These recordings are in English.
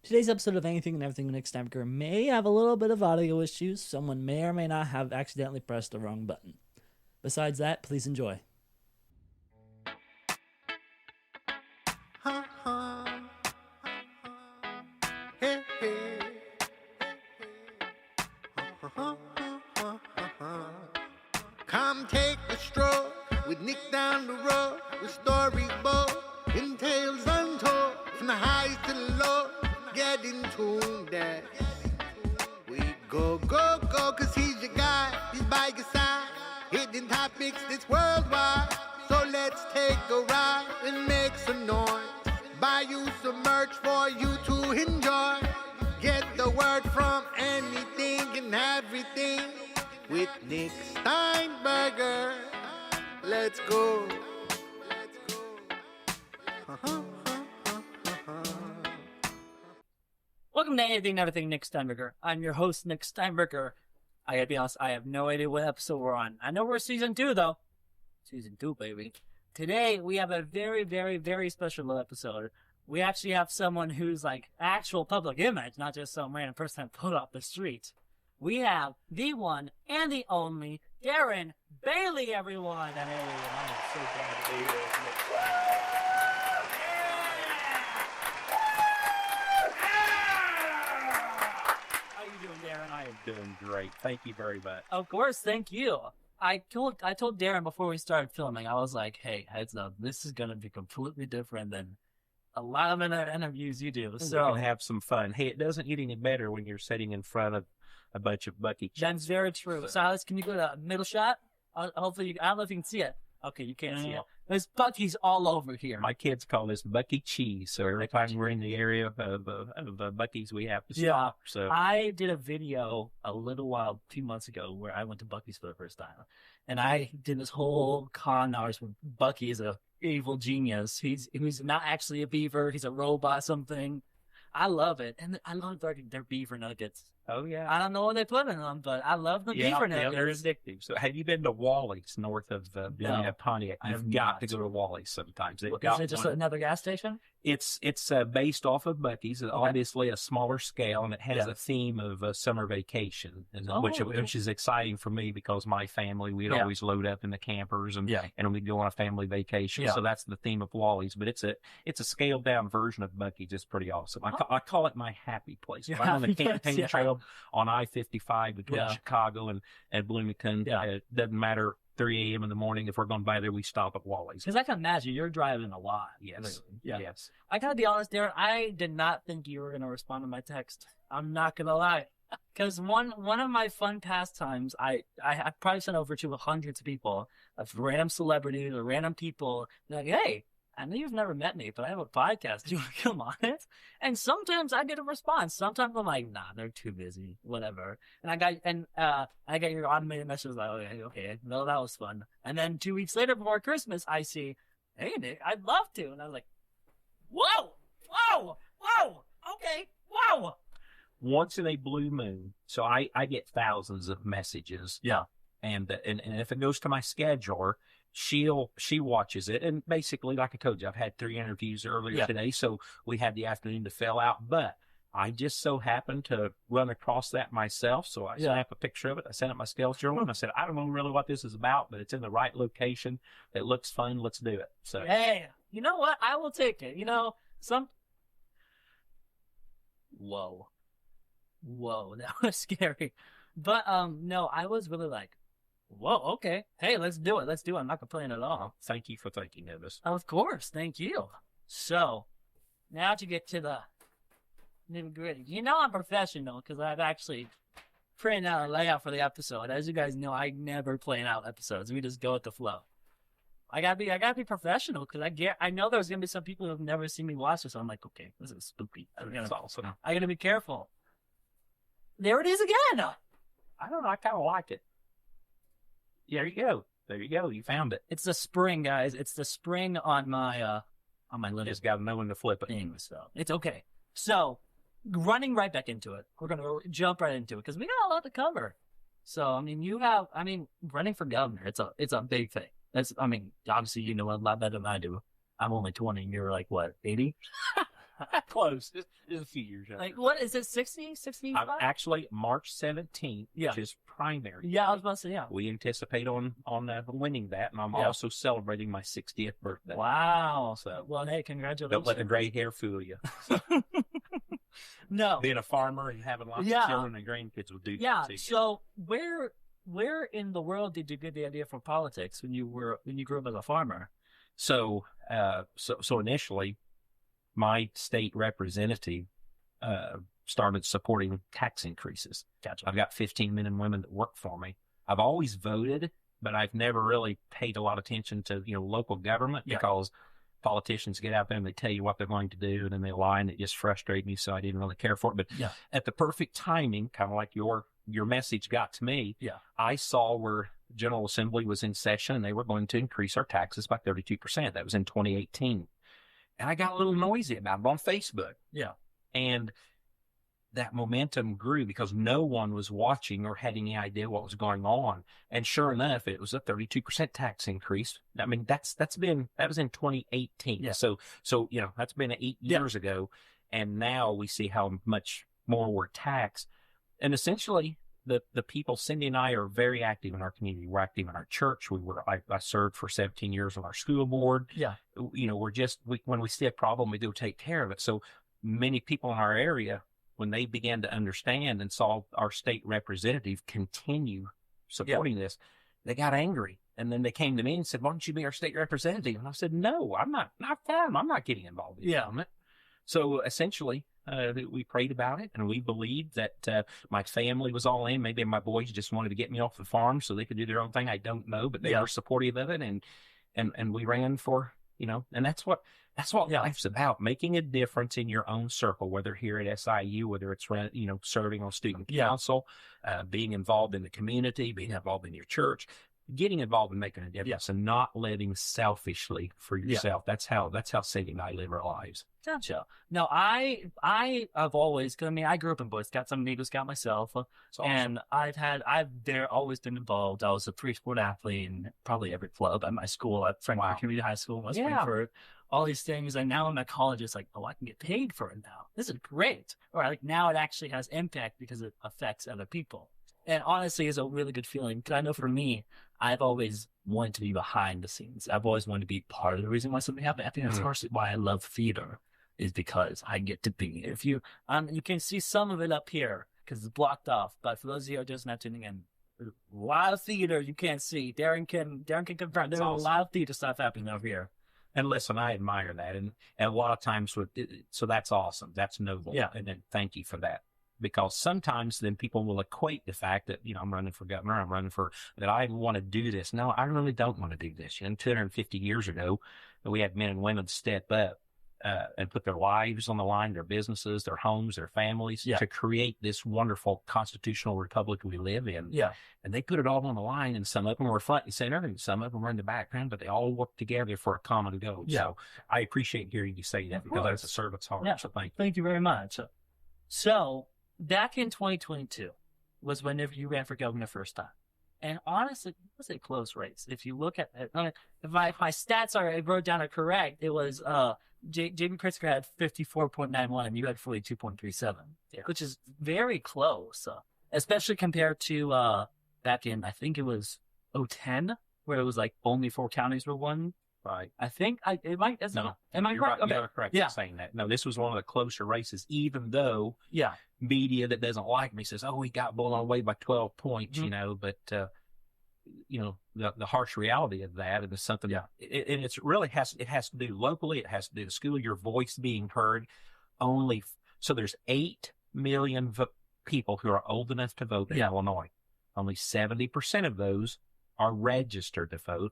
Today's episode of Anything and Everything with Nick Steinberger may have a little bit of audio issues. Someone may or may not have accidentally pressed the wrong button. Besides that, please enjoy. Come take a stroll with Nick down the road, with storyboard and tales untold, from the highs to the lows, get in tune that we go, cause he's your guy, he's by your side, hitting topics that's worldwide. So let's take a ride and make some noise, buy you some merch for you to enjoy, get the word from anything and everything with Nick Steinberger. Let's go. Welcome to Anything and Everything Nick Steinberger. I'm your host, Nick Steinberger. I gotta be honest, I have no idea what episode we're on. I know we're season 2, though. Season 2, baby. Today, we have a very, very, very special episode. We actually have someone who's like actual public image, not just some random person that pulled off the street. We have the one and the only Darren Bailey, everyone. And hey, I am so glad to be here. How you doing, Darren? I am doing great. Thank you very much. Of course, thank you. I told Darren before we started filming, I was like, hey, heads up, this is going to be completely different than a lot of interviews you do. So we can have some fun. Hey, it doesn't get any better when you're sitting in front of a bunch of Bucky cheese. That's very true. Silas, can you go to middle shot? Hopefully, I don't know if you can see it. Okay, you can't see it. There's Bucky's all over here. My kids call this Bucky cheese. So every time we're in the area of Bucky's, we have to stop. So I did a video a little few months ago, where I went to Bucky's for the first time, and I did this whole con artist with Bucky is a evil genius. He's not actually a beaver. He's a robot something. I love it, and I love their beaver nuggets. oh yeah, I don't know what they put in them, but I love the beaver nuggets. they're addictive. So have you been to Wally's north of Pontiac? I have You've got not. to go to Wally's sometimes. They've Is got it just one. another gas station? It's based off of Bucky's, obviously a smaller scale, and it has a theme of summer vacation, which is exciting for me because my family, we'd always load up in the campers and we'd go on a family vacation. So that's the theme of Wally's, but it's a scaled down version of Bucky's. It's pretty awesome. I call it my happy place. If I'm on the campaign trail on I-55 between Chicago and Bloomington. It doesn't matter. 3 a.m. in the morning, if we're going by there, we stop at Wally's. Because I can imagine you're driving a lot. Yes. Really. Yes. I gotta be honest, Darren, I did not think you were gonna respond to my text. I'm not gonna lie. Because one of my fun pastimes, I probably sent over to hundreds of people, of random celebrities or random people, like, hey, I know you've never met me, but I have a podcast. Do you want to come on it? And sometimes I get a response. Sometimes I'm like, nah, they're too busy, whatever. And I got your automated message like, okay, no, that was fun. And then 2 weeks later, before Christmas, I see, hey, Nick, I'd love to. And I was like, whoa, okay, whoa. Once in a blue moon, so I get thousands of messages. Yeah. And if it goes to my scheduler, she watches it. And basically, like I told you, I've had 3 interviews earlier today, so we had the afternoon to fill out. But I just so happened to run across that myself, so I snapped a picture of it. I sent it my scheduler, and I said, I don't know really what this is about, but it's in the right location. It looks fun. Let's do it. So hey, you know what? I will take it. You know, Whoa, that was scary. But no, I was really like, whoa, okay. Hey, let's do it. I'm not complaining at all. thank you for thinking of us. Of course, thank you. So, now to get to the nitty-gritty. You know I'm professional because I've actually printed out a layout for the episode. As you guys know, I never plan out episodes. We just go with the flow. I gotta be professional because I know there's gonna be some people who have never seen me watch this. So I'm like, okay, this is spooky. That's awesome. I gotta be careful. There it is again. I don't know. I kind of like it. There you go. You found it. It's the spring, guys. It's the spring on my little Just got to know when to flip it. thing. So it's okay. So running right back into it. We're gonna jump right into it because we got a lot to cover. So I mean, running for governor. It's a big thing. Obviously you know a lot better than I do. I'm only 20. You're like what, 80? Close. Just a few years ago. Like, what is it, 60, 65? Actually, March 17th, which is primary. Yeah, I was about to say, yeah. We anticipate on winning that, and I'm also celebrating my 60th birthday. Wow. So, well, hey, congratulations. Don't let the gray hair fool you. No. Being a farmer and having lots of children and grandkids will do that to you. So where in the world did you get the idea for politics when you grew up as a farmer? So initially, my state representative started supporting tax increases. Gotcha. I've got 15 men and women that work for me. I've always voted, but I've never really paid a lot of attention to local government because politicians get out there and they tell you what they're going to do, and then they lie, and it just frustrated me, so I didn't really care for it. But at the perfect timing, kind of like your message got to me, I saw where General Assembly was in session and they were going to increase our taxes by 32%. That was in 2018. And I got a little noisy about it on Facebook. Yeah. And that momentum grew because no one was watching or had any idea what was going on. And sure enough, it was a 32% tax increase. I mean, that was in 2018. Yeah. So, that's been 8 years ago. And now we see how much more we're taxed. And essentially, the people, Cindy and I, are very active in our community. We're active in our church. I served for 17 years on our school board. Yeah. When we see a problem, we do take care of it. So many people in our area, when they began to understand and saw our state representative continue supporting this, they got angry. And then they came to me and said, why don't you be our state representative? And I said, no, I'm not farm. I'm not getting involved in it. So essentially, we prayed about it, and we believed that my family was all in. Maybe my boys just wanted to get me off the farm so they could do their own thing. I don't know, but they were supportive of it, and we ran for, and that's what life's about, making a difference in your own circle, whether here at SIU, whether it's, serving on student council, being involved in the community, being involved in your church, getting involved in making a difference and not living selfishly for yourself. That's how Cindy and I live our lives. Gotcha. No, I've always, I grew up in Boy Scouts. I'm an Eagle Scout myself. And I've always been involved. I was a three-sport athlete in probably every club at my school, at Frankfort Community High School in West Frankfort. All these things. And now I'm at college, it's like, oh, I can get paid for it now. This is great. Or like now it actually has impact because it affects other people. And honestly, it's a really good feeling. Because I know for me, I've always wanted to be behind the scenes. I've always wanted to be part of the reason why something happened. I think that's partially why I love theater, is because I get to be. If you can see some of it up here because it's blocked off. But for those of you who are just not tuning in, a lot of theater you can't see. Darren can confirm. There's a lot of theater stuff happening over here. And listen, I admire that, and a lot of times so that's awesome. That's noble. Yeah. And then thank you for that. Because sometimes then people will equate the fact that, I'm running for governor, I'm running for, that I want to do this. No, I really don't want to do this. 250 years ago, we had men and women step up and put their lives on the line, their businesses, their homes, their families, to create this wonderful constitutional republic we live in. Yeah. And they put it all on the line, and some of them were front and center, and some of them were in the background, but they all work together for a common goal. Yeah. So I appreciate hearing you say that, because that's a servant's heart. Yeah. So thank you. Thank you very much. So back in 2022 was whenever you ran for governor the first time. And honestly, it was a close race. If you look at it, if my stats I wrote down are correct, it was Jamie Pritzker had 54.91 and you had 42.37, which is very close, especially compared to back in, I think it was 2010, where it was like only 4 counties were won. Right. I think am I correct? Right. Okay. You're correct in saying that. No, this was one of the closer races, even though media that doesn't like me says, oh, he got blown away by 12 points, but, the harsh reality of that is something, and it's really has to do locally. It has to do with school, your voice being heard so there's 8 million people who are old enough to vote in Illinois. Only 70% of those are registered to vote.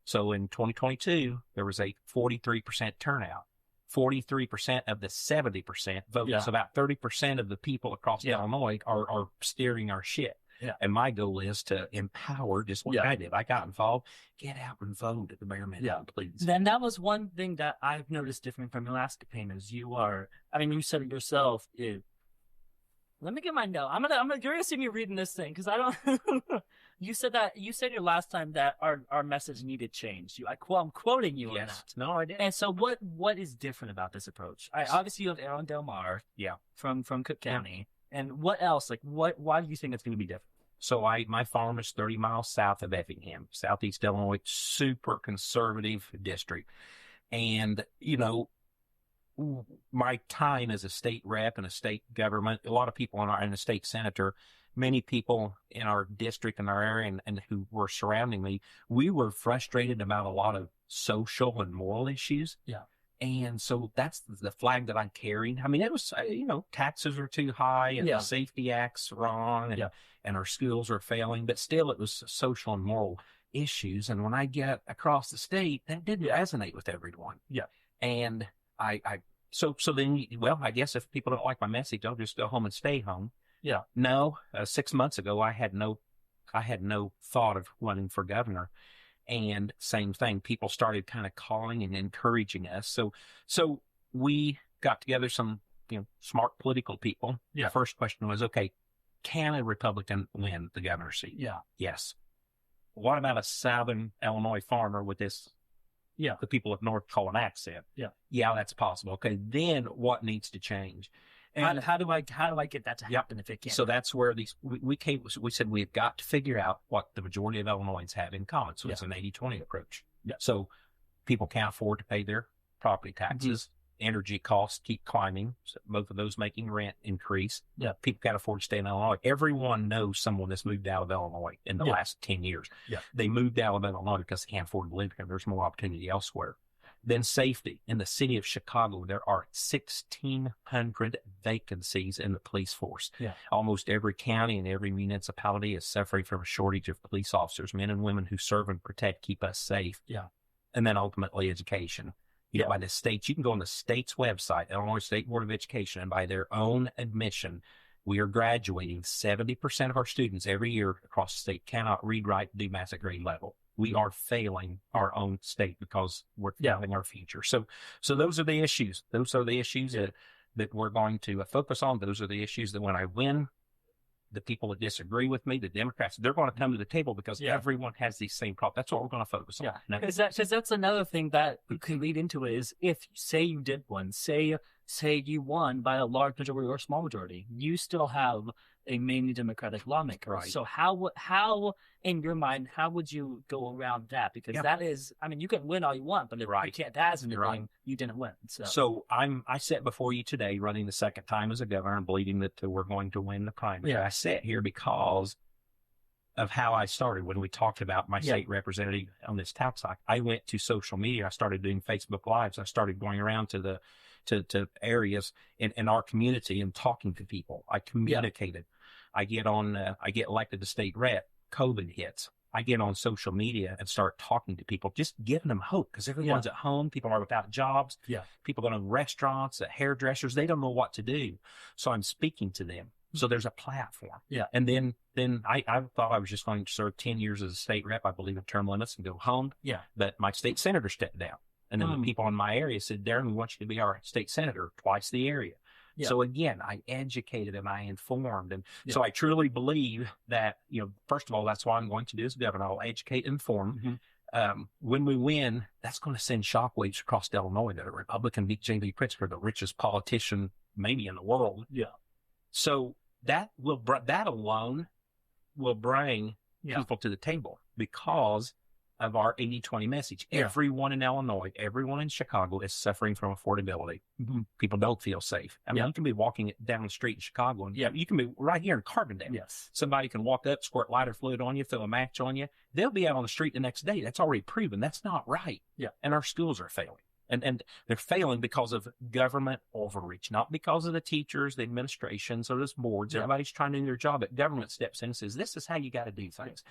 So in 2022, there was a 43% turnout. 43% of the 70% voted. Yeah. So about 30% of the people across Illinois are steering our ship. Yeah. And my goal is to empower, just like I did. I got involved. Get out and vote at the bare minimum, please. Then that was one thing that I've noticed different from your last campaign is you said it yourself. Let me get my note. You're going to see me reading this thing because I don't, You said your last time that our message needed change. I'm quoting you on Yes. that. No, I did. And so what is different about this approach? Obviously you have Aaron Del Mar, from Cook County, and what else? Like why do you think it's going to be different? So my farm is 30 miles south of Effingham, Southeast Illinois, super conservative district. And, my time as a state rep and a state government, a lot of people and a state senator, many people in our district and our area and who were surrounding me, we were frustrated about a lot of social and moral issues. Yeah. And so that's the flag that I carried. I mean, it was, taxes are too high and the Safety Act's wrong and our schools are failing, but still it was social and moral issues. And when I get across the state, that didn't resonate with everyone. Yeah. And so then, I guess if people don't like my message, I'll just go home and stay home. Yeah. No, 6 months ago, I had no thought of running for governor. And same thing, people started kind of calling and encouraging us. So we got together some, smart political people. Yeah. The first question was, okay, can a Republican win the governor seat? Yeah. Yes. What about a Southern Illinois farmer with this, the people of North call an accent? Yeah. Yeah, that's possible. Okay, then what needs to change? And how do I get that to happen if it can't? So that's where we said we've got to figure out what the majority of Illinoisans have in common. So it's an 80-20 approach. Yeah. So people can't afford to pay their property taxes. Mm-hmm. Energy costs keep climbing. So both of those making rent increase. Yeah. People can't afford to stay in Illinois. Everyone knows someone that's moved out of Illinois in the last 10 years. Yeah. They moved out of Illinois because they can't afford to live here. There's more opportunity elsewhere. Then safety. In the city of Chicago, there are 1,600 vacancies in the police force. Yeah. Almost every county and every municipality is suffering from a shortage of police officers, men and women who serve and protect, keep us safe. Yeah. And then ultimately education. By the states, you can go on the state's website, Illinois State Board of Education, and by their own admission, we are graduating 70% of our students every year across the state cannot read, write, do math at grade level. We are failing our own state because we're failing our future. So those are the issues. Those are the issues that we're going to focus on. Those are the issues that when I win, the people that disagree with me, the Democrats, they're going to come to the table because everyone has these same problems. That's what we're going to focus on. Yeah, because that's another thing that could lead into it is if, say you did win, say you won by a large majority or a small majority, you still have a mainly Democratic lawmaker. Right. So how, in your mind, how would you go around that? Because that is, I mean, you can win all you want, but if you can't, that is anything, you didn't win. So I sat before you today running the second time as a governor and believing that we're going to win the primary. Yeah. I sat here because of how I started when we talked about my state representative on this tax hike. I went to social media. I started doing Facebook Lives. I started going around to areas in our community and talking to people. I communicated. I get elected to state rep. COVID hits. I get on social media and start talking to people, just giving them hope because everyone's at home. People are without jobs. Yeah. People go to restaurants, hairdressers. They don't know what to do. So I'm speaking to them. So there's a platform. Yeah. And then I thought I was just going to serve 10 years as a state rep. I believe in term limits and go home. Yeah. But my state senator stepped down. And then the people in my area said, Darren, we want you to be our state senator twice the area. Yeah. So again, I educated and I informed. And so I truly believe that, first of all, that's what I'm going to do as governor. I'll educate and inform. Mm-hmm. When we win, that's going to send shockwaves across Illinois that a Republican beat J.B. Pritzker, the richest politician maybe in the world. Yeah. So that alone will bring people to the table because of our 80-20 message. Yeah. Everyone in Illinois, everyone in Chicago is suffering from affordability. Mm-hmm. People don't feel safe. I mean, you can be walking down the street in Chicago and you can be right here in Carbondale. Yes. Somebody can walk up, squirt lighter fluid on you, throw a match on you. They'll be out on the street the next day. That's already proven. That's not right. Yeah. And our schools are failing. And they're failing because of government overreach, not because of the teachers, the administrations, or those boards. Yeah. Everybody's trying to do their job, but government steps in and says, this is how you got to do things.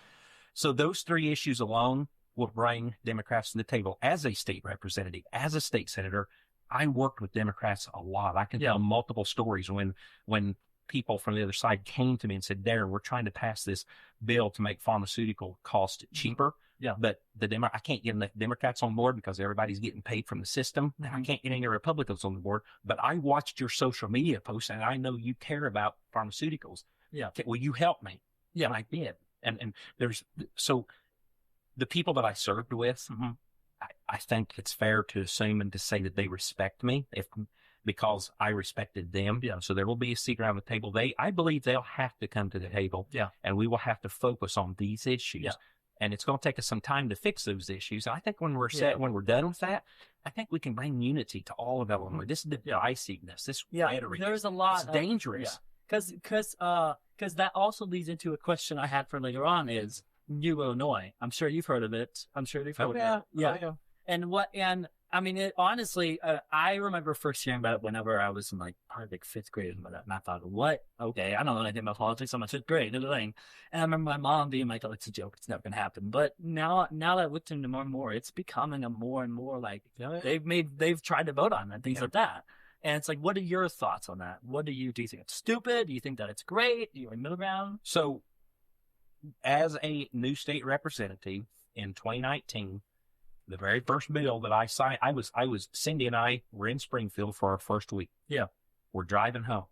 So those three issues alone will bring Democrats to the table. As a state representative, as a state senator, I worked with Democrats a lot. I can tell multiple stories when people from the other side came to me and said, Darren, we're trying to pass this bill to make pharmaceutical costs cheaper. Yeah. But I can't get the Democrats on board because everybody's getting paid from the system. And I can't get any Republicans on the board. But I watched your social media posts and I know you care about pharmaceuticals. Yeah. Will you help me? Yeah. And I did. And there's, so the people that I served with, I think it's fair to assume and to say that they respect me because I respected them. Yeah. So there will be a seat around the table. I believe they'll have to come to the table. Yeah. And we will have to focus on these issues. Yeah. And it's going to take us some time to fix those issues. And I think when we're when we're done with that, I think we can bring unity to all of Illinois. This divisiveness, this rhetoric. There's a lot. It's dangerous. Because that also leads into a question I had for later on is New Illinois. I'm sure you've heard of it. I'm sure you've heard of it. Yeah. And I mean, honestly, I remember first hearing about it whenever I was in probably fifth grade, and I thought, what? Okay, I don't know anything about politics. I'm in fifth grade, and I remember my mom being like, "Oh, it's a joke. It's never gonna happen." But now that I've looked into more and more, it's becoming a more and more they've tried to vote on it and things like that. And it's like, what are your thoughts on that? Do you think it's stupid? Do you think that it's great? Do you in middle ground? So, as a new state representative in 2019. The very first bill that I signed, Cindy and I were in Springfield for our first week. Yeah. We're driving home.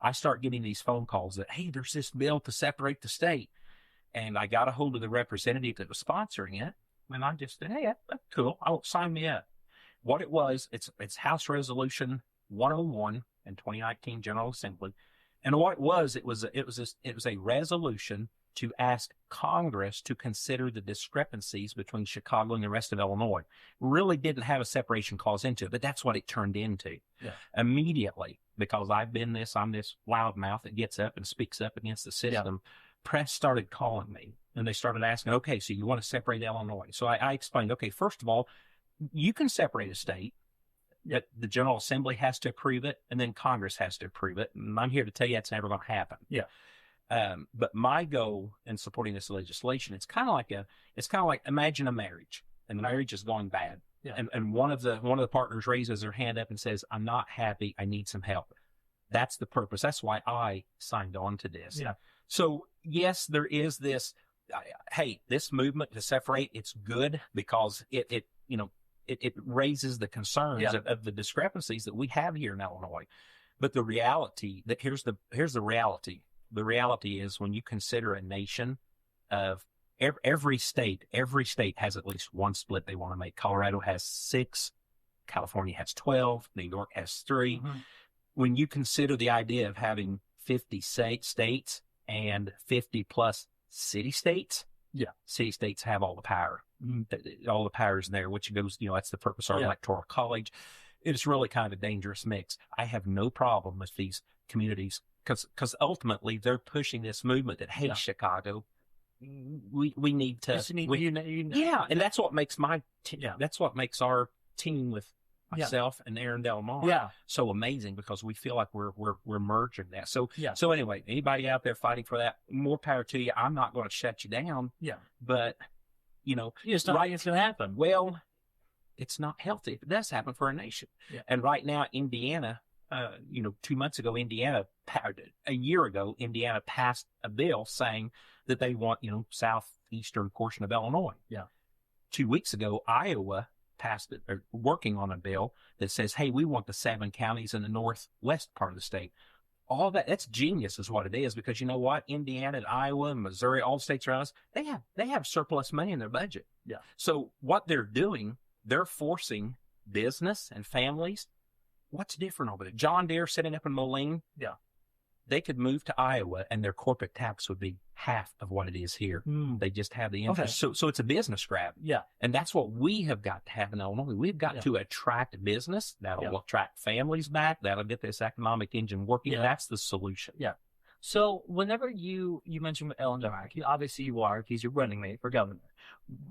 I start getting these phone calls that, hey, there's this bill to separate the state. And I got a hold of the representative that was sponsoring it. And I just said, hey, that's cool. I'll sign me up. What it was, it's House Resolution 101 in 2019 General Assembly. And what it was a resolution to ask Congress to consider the discrepancies between Chicago and the rest of Illinois. Really didn't have a separation clause into it, but that's what it turned into. Yeah. Immediately, because I'm this loudmouth that gets up and speaks up against the system, press started calling me, and they started asking, okay, so you want to separate Illinois? So I explained, okay, first of all, you can separate a state. That the General Assembly has to approve it, and then Congress has to approve it. And I'm here to tell you that's never going to happen. Yeah. But my goal in supporting this legislation, it's kind of like imagine a marriage, and the marriage is going bad. Yeah. And one of the partners raises their hand up and says, I'm not happy. I need some help. That's the purpose. That's why I signed on to this. Yeah. So yes, there is this, hey, this movement to separate, it's good because it raises the concerns of the discrepancies that we have here in Illinois. But the reality here's the reality. The reality is when you consider a nation of every state has at least one split they want to make. Colorado has 6, California has 12, New York has 3. Mm-hmm. When you consider the idea of having 50 states and 50 plus city states, city states have all the power. Mm-hmm. All the power is there, which goes, that's the purpose of our electoral college. It's really kind of a dangerous mix. I have no problem with these communities because ultimately they're pushing this movement that, hey, Chicago, we need to, and that's what makes that's what makes our team with myself and Aaron Del Mar so amazing because we feel like we're merging that. So anyway, anybody out there fighting for that, more power to you. I'm not going to shut you down. Yeah, but it's not it's going to happen. Well, it's not healthy if it does happen for a nation. Yeah. And right now, Indiana. 2 months ago, a year ago, Indiana passed a bill saying that they want, southeastern portion of Illinois. Yeah. 2 weeks ago, Iowa passed it, or working on a bill that says, hey, we want the 7 counties in the northwest part of the state. All that's genius is what it is, because you know what? Indiana and Iowa and Missouri, all the states around us, they have surplus money in their budget. Yeah. So what they're doing, they're forcing business and families. What's different over there? John Deere sitting up in Moline, they could move to Iowa and their corporate tax would be half of what it is here. They just have the interest. Okay. So it's a business grab. Yeah. And that's what we have got to have in Illinois. We've got to attract business. That'll attract families back. That'll get this economic engine working. Yeah. That's the solution. Yeah. So whenever you mentioned Ellen Demar, obviously he's your running mate for governor.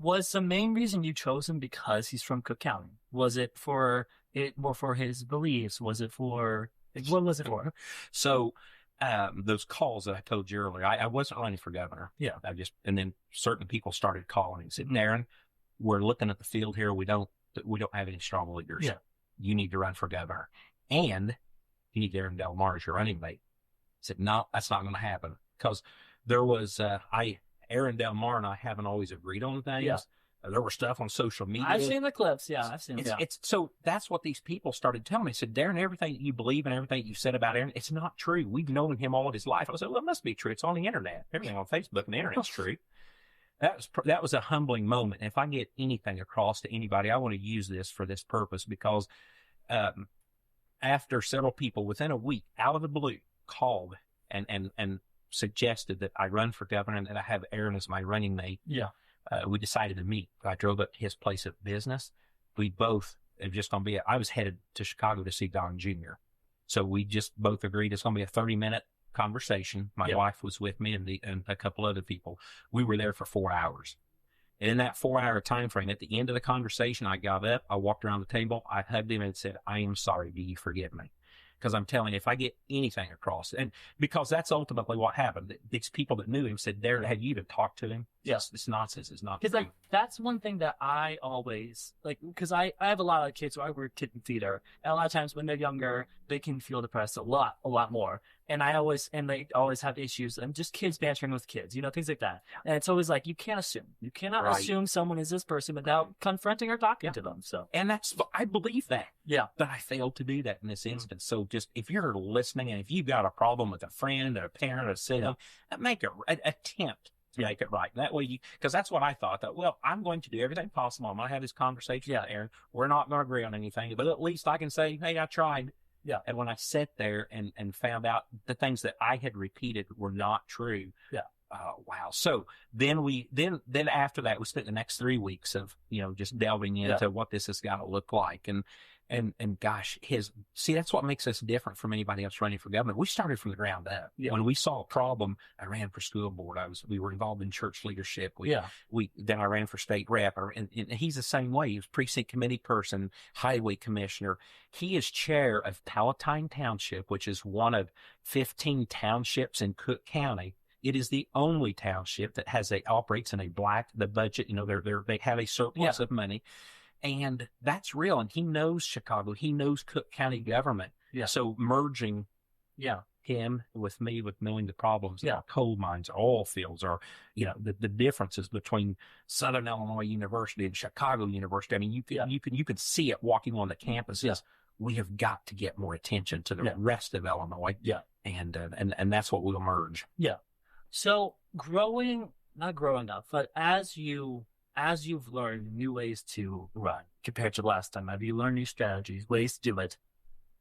Was the main reason you chose him because he's from Cook County? Was it for his beliefs? Was it for, what was it for? So, those calls that I told you earlier, I wasn't running for governor. Yeah. And then certain people started calling and said, Darren, we're looking at the field here. We don't have any strong leaders. Yeah. You need to run for governor. And you need Darren Del Mar as your running mate. I said, no, that's not going to happen. Because there was, Aaron Del Mar and I haven't always agreed on things. Yeah. There were stuff on social media. I've seen the clips. Yeah, I've seen them. So that's what these people started telling me. They said, Darren, everything you believe and everything you said about Aaron, it's not true. We've known him all of his life. I said, well, it must be true. It's on the internet. Everything on Facebook and the internet's true. That was a humbling moment. If I get anything across to anybody, I want to use this for this purpose because after several people within a week out of the blue called and suggested that I run for governor and that I have Aaron as my running mate. Yeah. We decided to meet. I drove up to his place of business. We both have just going to be, I was headed to Chicago to see Don Jr. So we just both agreed it's going to be a 30-minute conversation. My wife was with me and a couple other people. We were there for 4 hours. And in that 4-hour time frame, at the end of the conversation, I got up, I walked around the table, I hugged him and said, I am sorry. Do you forgive me? Because I'm telling you, if I get anything across, and because that's ultimately what happened. These people that knew him said, Darren, have you even talked to him? Yes. This nonsense is not true. Because that's one thing that I always, because I have a lot of kids who I work kid in theater, and a lot of times when they're younger, they can feel depressed a lot more. And they always have issues, and just kids bantering with kids, things like that. And it's always like, you can't assume. You cannot assume someone is this person without confronting or talking to them. So, and I believe that. Yeah. But I failed to do that in this instance. So just, if you're listening and if you've got a problem with a friend or a parent or sibling, make an attempt to make it right. That way because that's what I thought. I'm going to do everything possible. I'm going to have this conversation with Aaron. We're not going to agree on anything, but at least I can say, hey, I tried. Yeah. And when I sat there and found out the things that I had repeated were not true. Yeah. Wow. So then after that, we spent the next 3 weeks of, just delving into what this has got to look like. And gosh, that's what makes us different from anybody else running for government. We started from the ground up. Yeah. When we saw a problem, I ran for school board. We were involved in church leadership. Then I ran for state rep, and he's the same way. He was precinct committee person, highway commissioner. He is chair of Palatine Township, which is one of 15 townships in Cook County. It is the only township that operates in the budget. They have a surplus of money. And that's real. And he knows Chicago. He knows Cook County government. Yeah. So merging, him with me, with knowing the problems, coal mines, oil fields, or, the differences between Southern Illinois University and Chicago University. I mean, you can see it walking on the campuses. Yeah. We have got to get more attention to the rest of Illinois. Yeah. And that's what we'll merge. Yeah. So not growing up, but as you've learned new ways to run compared to last time, have you learned new strategies, ways to do it?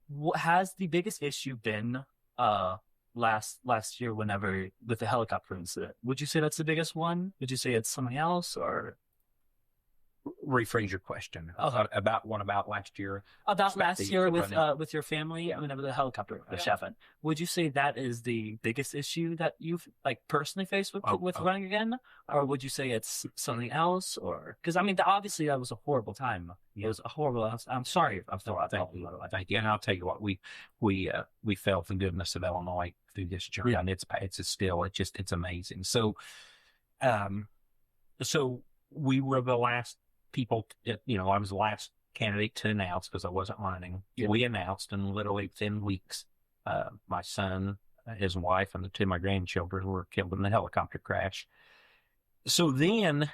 What has the biggest issue been last year whenever with the helicopter incident? Would you say that's the biggest one? Would you say it's something else, or? Rephrase your question. About last year? About last year with your family, whenever the helicopter happened. Would you say that is the biggest issue that you've personally faced with running again, or would you say it's something else? Or because obviously that was a horrible time. Yeah. It was a horrible. I'm sorry. I'm sorry. Thank you. And I'll tell you what, we felt the goodness of Illinois through this journey, and it's amazing. So, we were the last people, I was the last candidate to announce because I wasn't running. Yeah. We announced, and literally within weeks, my son, his wife, and the two of my grandchildren were killed in the helicopter crash. So then,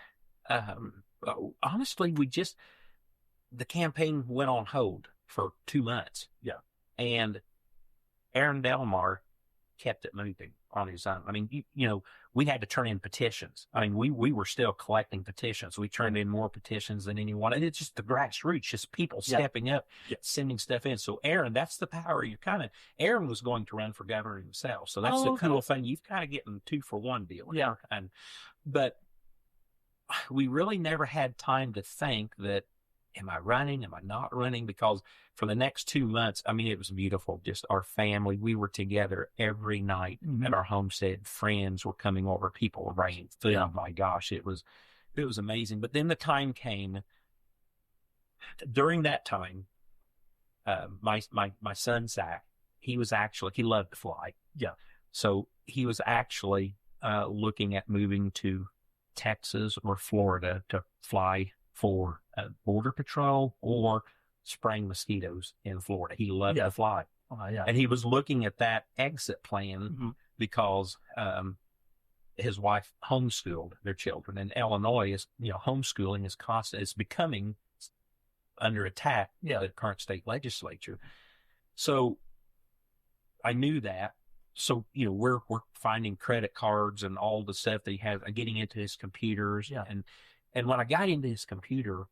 honestly, the campaign went on hold for 2 months. Yeah. And Aaron Delmar kept it moving on his own. We had to turn in petitions. We were still collecting petitions. We turned in more petitions than anyone. And it's just the grassroots, just people stepping up, sending stuff in. So Aaron, that's the power. Aaron was going to run for governor himself. So that's the cool thing. You've kind of getting 2-for-1 deal. Yeah. But we really never had time to think that, am I running? Am I not running? Because for the next 2 months, it was beautiful. Just our family, we were together every night at our homestead. Friends were coming over. People were bringing food. Oh my gosh, it was amazing. But then the time came. During that time, my son Zach, he loved to fly. Yeah. So he was actually looking at moving to Texas or Florida to fly for Border Patrol or spraying mosquitoes in Florida. He loved to fly. And he was looking at that exit plan because his wife homeschooled their children. And Illinois is, homeschooling is constant. It's becoming under attack by the current state legislature. So I knew that. So, we're finding credit cards and all the stuff that he has, getting into his computers. Yeah. And when I got into his computer,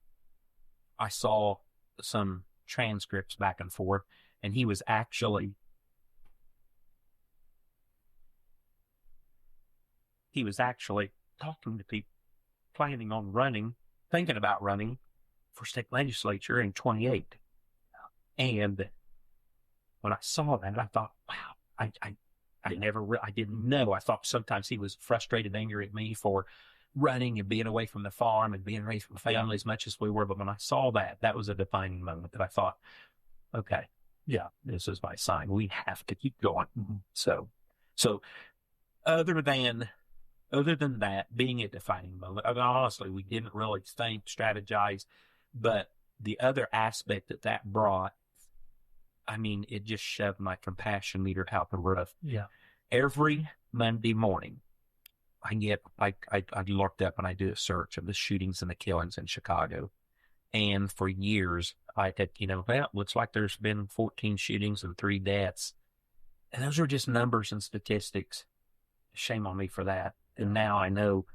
I saw some transcripts back and forth, and he was actually talking to people, planning on thinking about running for state legislature in 28. And when I saw that, I thought, wow, I didn't know. I thought sometimes he was frustrated, angry at me for running and being away from the farm and being away from family as much as we were. But when I saw that was a defining moment that I thought, okay, this is my sign. We have to keep going. Mm-hmm. So other than that being a defining moment, I mean, honestly, we didn't really think, strategize, but the other aspect that brought, I mean, it just shoved my compassion meter out the roof. Yeah. Every Monday morning, I looked up and I do a search of the shootings and the killings in Chicago. And for years, I had, looks like there's been 14 shootings and 3 deaths. And those are just numbers and statistics. Shame on me for that. And now I know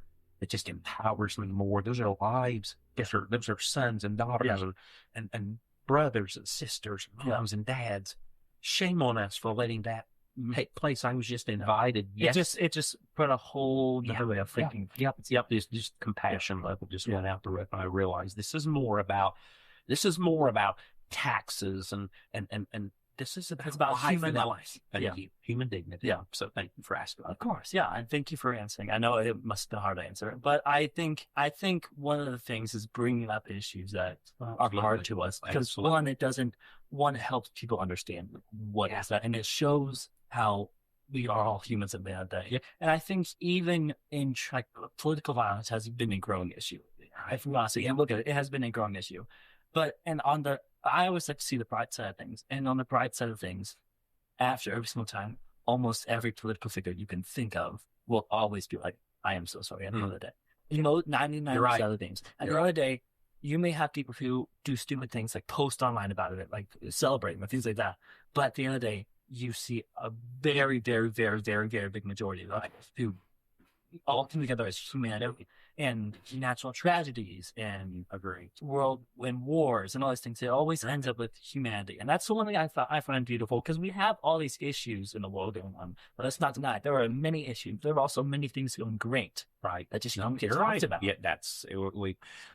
it just empowers me more. Those are lives. Those are sons and daughters and brothers and sisters, moms and dads. Shame on us for letting that take place. I was just invited. It just put a whole different way of thinking. Yep. Just compassion level just went out the roof. And I realized this is more about taxes and this is about human life. Human dignity. Yeah. So thank you for asking. Of course. Yeah. And thank you for answering. I know it must be hard to answer, but I think one of the things is bringing up issues that are hard to us because one helps people understand what is that. And it shows how we are all humans at the end of the day. Yeah. And I think even in political violence has been a growing issue. If we want to see and look at it, it has been a growing issue. I always like to see the bright side of things. And on the bright side of things, after every single time, almost every political figure you can think of will always be like, I am so sorry at the end of the day. 99% of the things. At the end of the day, you may have people who do stupid things like post online about it, like celebrating or things like that. But at the end of the day, you see a very, very, very, very, very big majority of life who all come together as humanity and natural tragedies and world and wars and all these things. It always ends up with humanity. And that's the one thing I find beautiful because we have all these issues in the world going on. But let's not deny it. There are many issues. There are also many things going great. Right. That just don't get talked about. Yeah,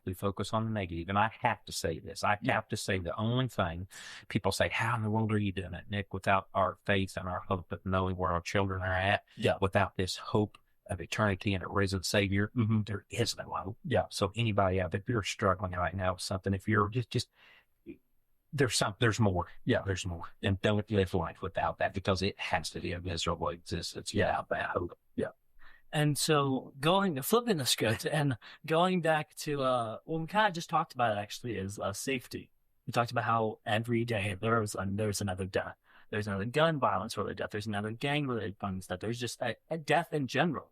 we focus on the negative. And I have to say this. I have to say the only thing people say, how in the world are you doing it, Nick, without our faith and our hope of knowing where our children are at, without this hope of eternity and a risen Savior, there is no hope. Yeah. So anybody out there, if you're struggling right now with something, if you're just there's more. Yeah, there's more. And don't live life without that because it has to be a miserable existence without that hope. Yeah. And so flipping the script and going back to what we kind of just talked about actually is safety. We talked about how every day there's another death. There's another gun violence related death. There's another gang related violence death. There's just a death in general.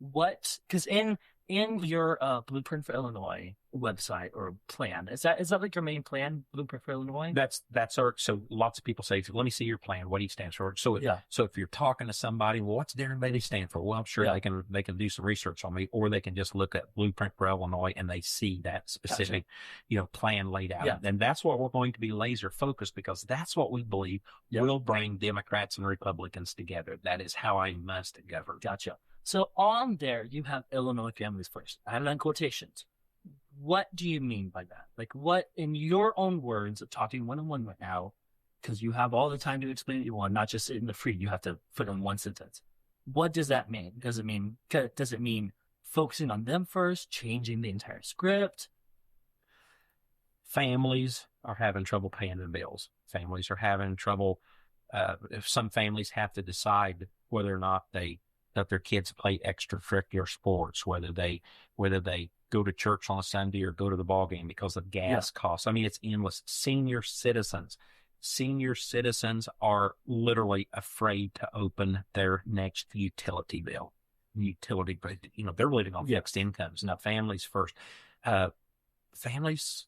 Because in your Blueprint for Illinois website or plan, is that like your main plan, Blueprint for Illinois? That's our, so lots of people say, let me see your plan. What do you stand for? So if you're talking to somebody, well, what's Darren Bailey stand for? Well, I'm sure they can do some research on me, or they can just look at Blueprint for Illinois and they see that specific, plan laid out. Yeah. And that's what we're going to be laser focused because that's what we believe will bring Democrats and Republicans together. That is how I must govern. Gotcha. So on there, you have Illinois Families First. I have it in quotations. What do you mean by that? Like what, in your own words, of talking one-on-one right now, because you have all the time to explain what you want, not just in the free, you have to put in one sentence. What does that mean? Does it mean focusing on them first, changing the entire script? Families are having trouble paying their bills. Families are having trouble. Some families have to decide whether or not that their kids play extracurricular sports, whether they go to church on a Sunday or go to the ball game because of gas costs. I mean, it's endless. Senior citizens are literally afraid to open their next utility bill utility, but they're living on fixed incomes. Now, families first. Families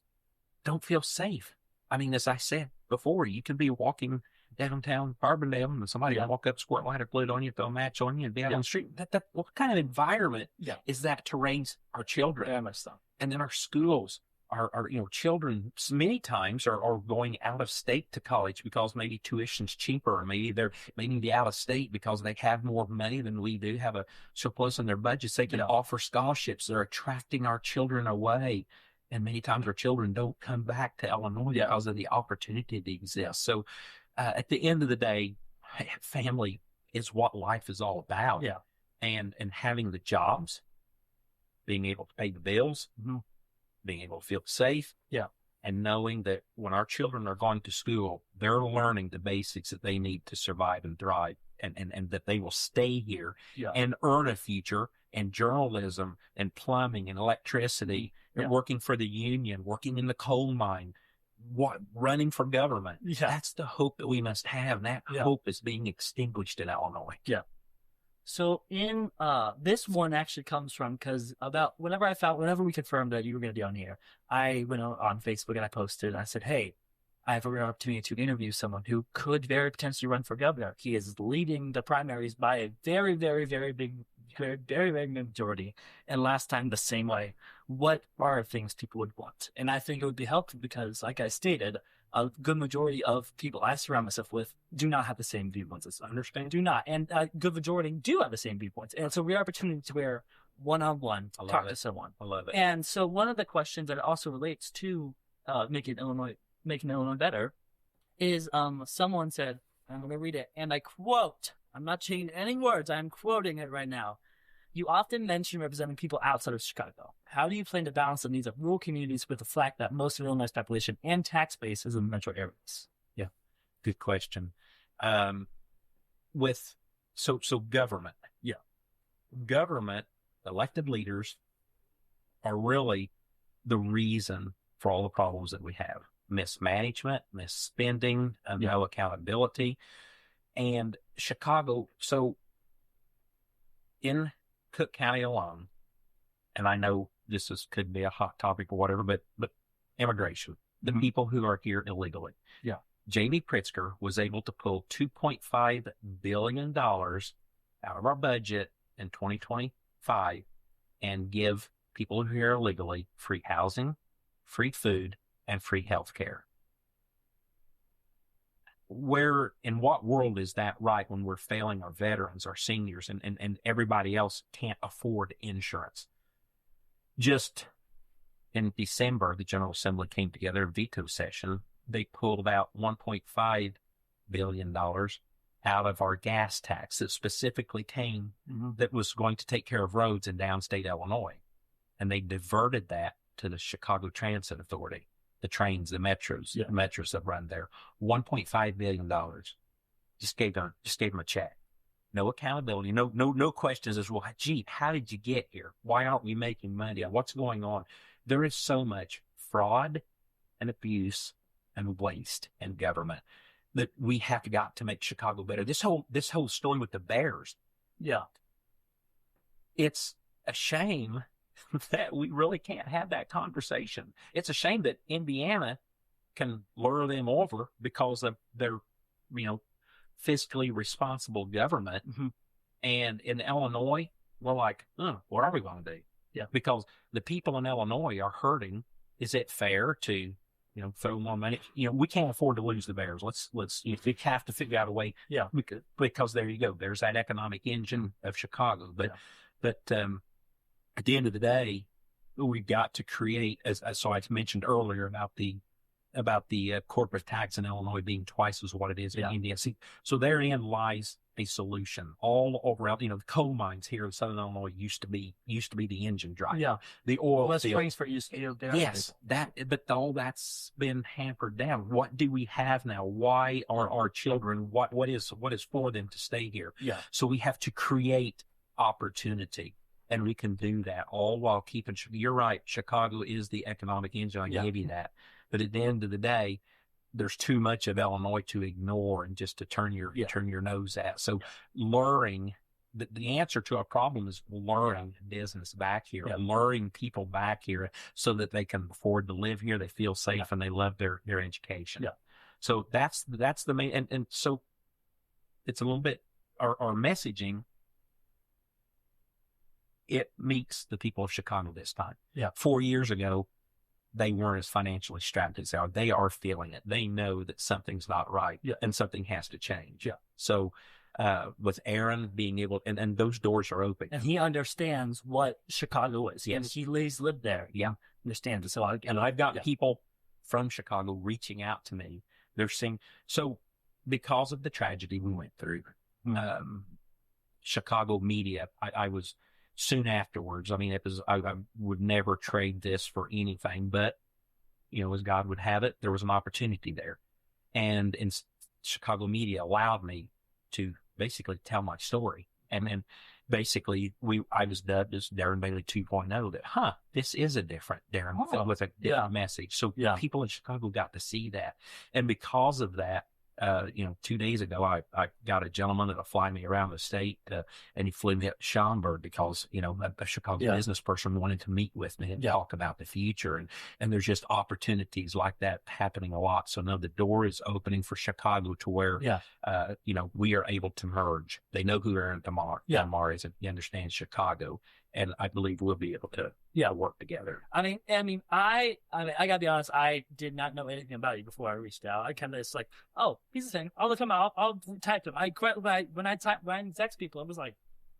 don't feel safe. I mean, as I said before, you can be walking downtown Carbondale and somebody will walk up, squirt lighter fluid on you, throw a match on you, and be out on the street. What kind of environment is that to raise our children? Very much so. And then our schools, our children many times are going out of state to college because maybe tuition's cheaper, or maybe they're maybe out of state because they have more money than we do, have a surplus in their budgets. They can offer scholarships. They're attracting our children away. And many times our children don't come back to Illinois because of the opportunity that exists. So at the end of the day, family is what life is all about. Yeah. And having the jobs, being able to pay the bills, being able to feel safe. Yeah. And knowing that when our children are going to school, they're learning the basics that they need to survive and thrive, and that they will stay here and earn a future in journalism and plumbing and electricity, and working for the union, working in the coal mine, running for government. Yeah. That's the hope that we must have. And that hope is being extinguished in Illinois. Yeah. So in this one actually comes from, because whenever we confirmed that you were going to be on here, I went on Facebook and I posted and I said, hey, I have a rare opportunity to interview someone who could very potentially run for governor. He is leading the primaries by a very, very, very big, very, very, very big majority. And last time the same way. What are things people would want? And I think it would be helpful because, like I stated, a good majority of people I surround myself with do not have the same viewpoints as I understand. Do not. And a good majority do have the same viewpoints. And so we have opportunity to where one-on-one talk to someone. I love it. And so one of the questions that also relates to making Illinois better is someone said, I'm going to read it, and I quote, I'm not changing any words, I'm quoting it right now. You often mention representing people outside of Chicago. How do you plan to balance the needs of rural communities with the fact that most of Illinois' population and tax base is in the metro areas? Yeah, good question. So government. Yeah. Government, elected leaders are really the reason for all the problems that we have. Mismanagement, misspending, no accountability. And Chicago, so in Cook County alone, and I know this could be a hot topic or whatever, but immigration, the people who are here illegally. Yeah. J.B. Pritzker was able to pull $2.5 billion out of our budget in 2025 and give people who are here illegally free housing, free food, and free health care. Where, in what world is that right when we're failing our veterans, our seniors, and everybody else can't afford insurance? Just in December, the General Assembly came together, veto session. They pulled out $1.5 billion out of our gas tax that specifically came, that was going to take care of roads in downstate Illinois. And they diverted that to the Chicago Transit Authority. The trains, the metros, the metros that run there, $1.5 billion. Just gave them a check. No accountability, no questions as well. Gee, how did you get here? Why aren't we making money? What's going on? There is so much fraud and abuse and waste in government that we have got to make Chicago better. This whole story with the Bears. Yeah. It's a shame that we really can't have that conversation. It's a shame that Indiana can lure them over because of their, fiscally responsible government. And in Illinois, we're like, what are we going to do? Yeah. Because the people in Illinois are hurting. Is it fair to, throw more money? We can't afford to lose the Bears. Let's we have to figure out a way. Yeah. Because there you go. There's that economic engine of Chicago. But at the end of the day, we've got to create, so I mentioned earlier about the corporate tax in Illinois being twice as what it is in Indiana. So therein lies a solution. All over, the coal mines here in Southern Illinois used to be the engine drive. Yeah, the oil West field. Frankfort used to be Yes, but all that's been hampered down. What do we have now? Why are our children? What is for them to stay here? Yeah. So we have to create opportunity. And we can do that all while keeping, you're right, Chicago is the economic engine. I gave you that. But at the end of the day, there's too much of Illinois to ignore and just to turn your nose at. So luring the answer to our problem is luring business back here, luring people back here so that they can afford to live here, they feel safe, and they love their education. Yeah. So that's the main, and so it's a little bit, our messaging, it meets the people of Chicago this time. Yeah. 4 years ago, they weren't as financially strapped as they are. They are feeling it. They know that something's not right, and something has to change. Yeah. So, with Aaron being able, and those doors are open. And he understands what Chicago is. Yes. And he's lived there. Yeah. Understands it. So I've got people from Chicago reaching out to me. They're saying, so because of the tragedy we went through, Chicago media, I was soon afterwards. I mean, it was, I would never trade this for anything, but, as God would have it, there was an opportunity there. And in Chicago media allowed me to basically tell my story. And then basically I was dubbed as Darren Bailey 2.0, that, this is a different Darren with a different message. So people in Chicago got to see that. And because of that, 2 days ago, I got a gentleman that'll fly me around the state, and he flew me up to Schaumburg because, a Chicago business person wanted to meet with me and talk about the future. And there's just opportunities like that happening a lot. So no, the door is opening for Chicago to where, we are able to merge. They know who Aaron Tamar is, and he understands Chicago. And I believe we'll be able to work together. I mean, I gotta be honest. I did not know anything about you before I reached out. I kind of just like, oh, he's the thing. I'll look him out. I'll type him. When I text people, I was like,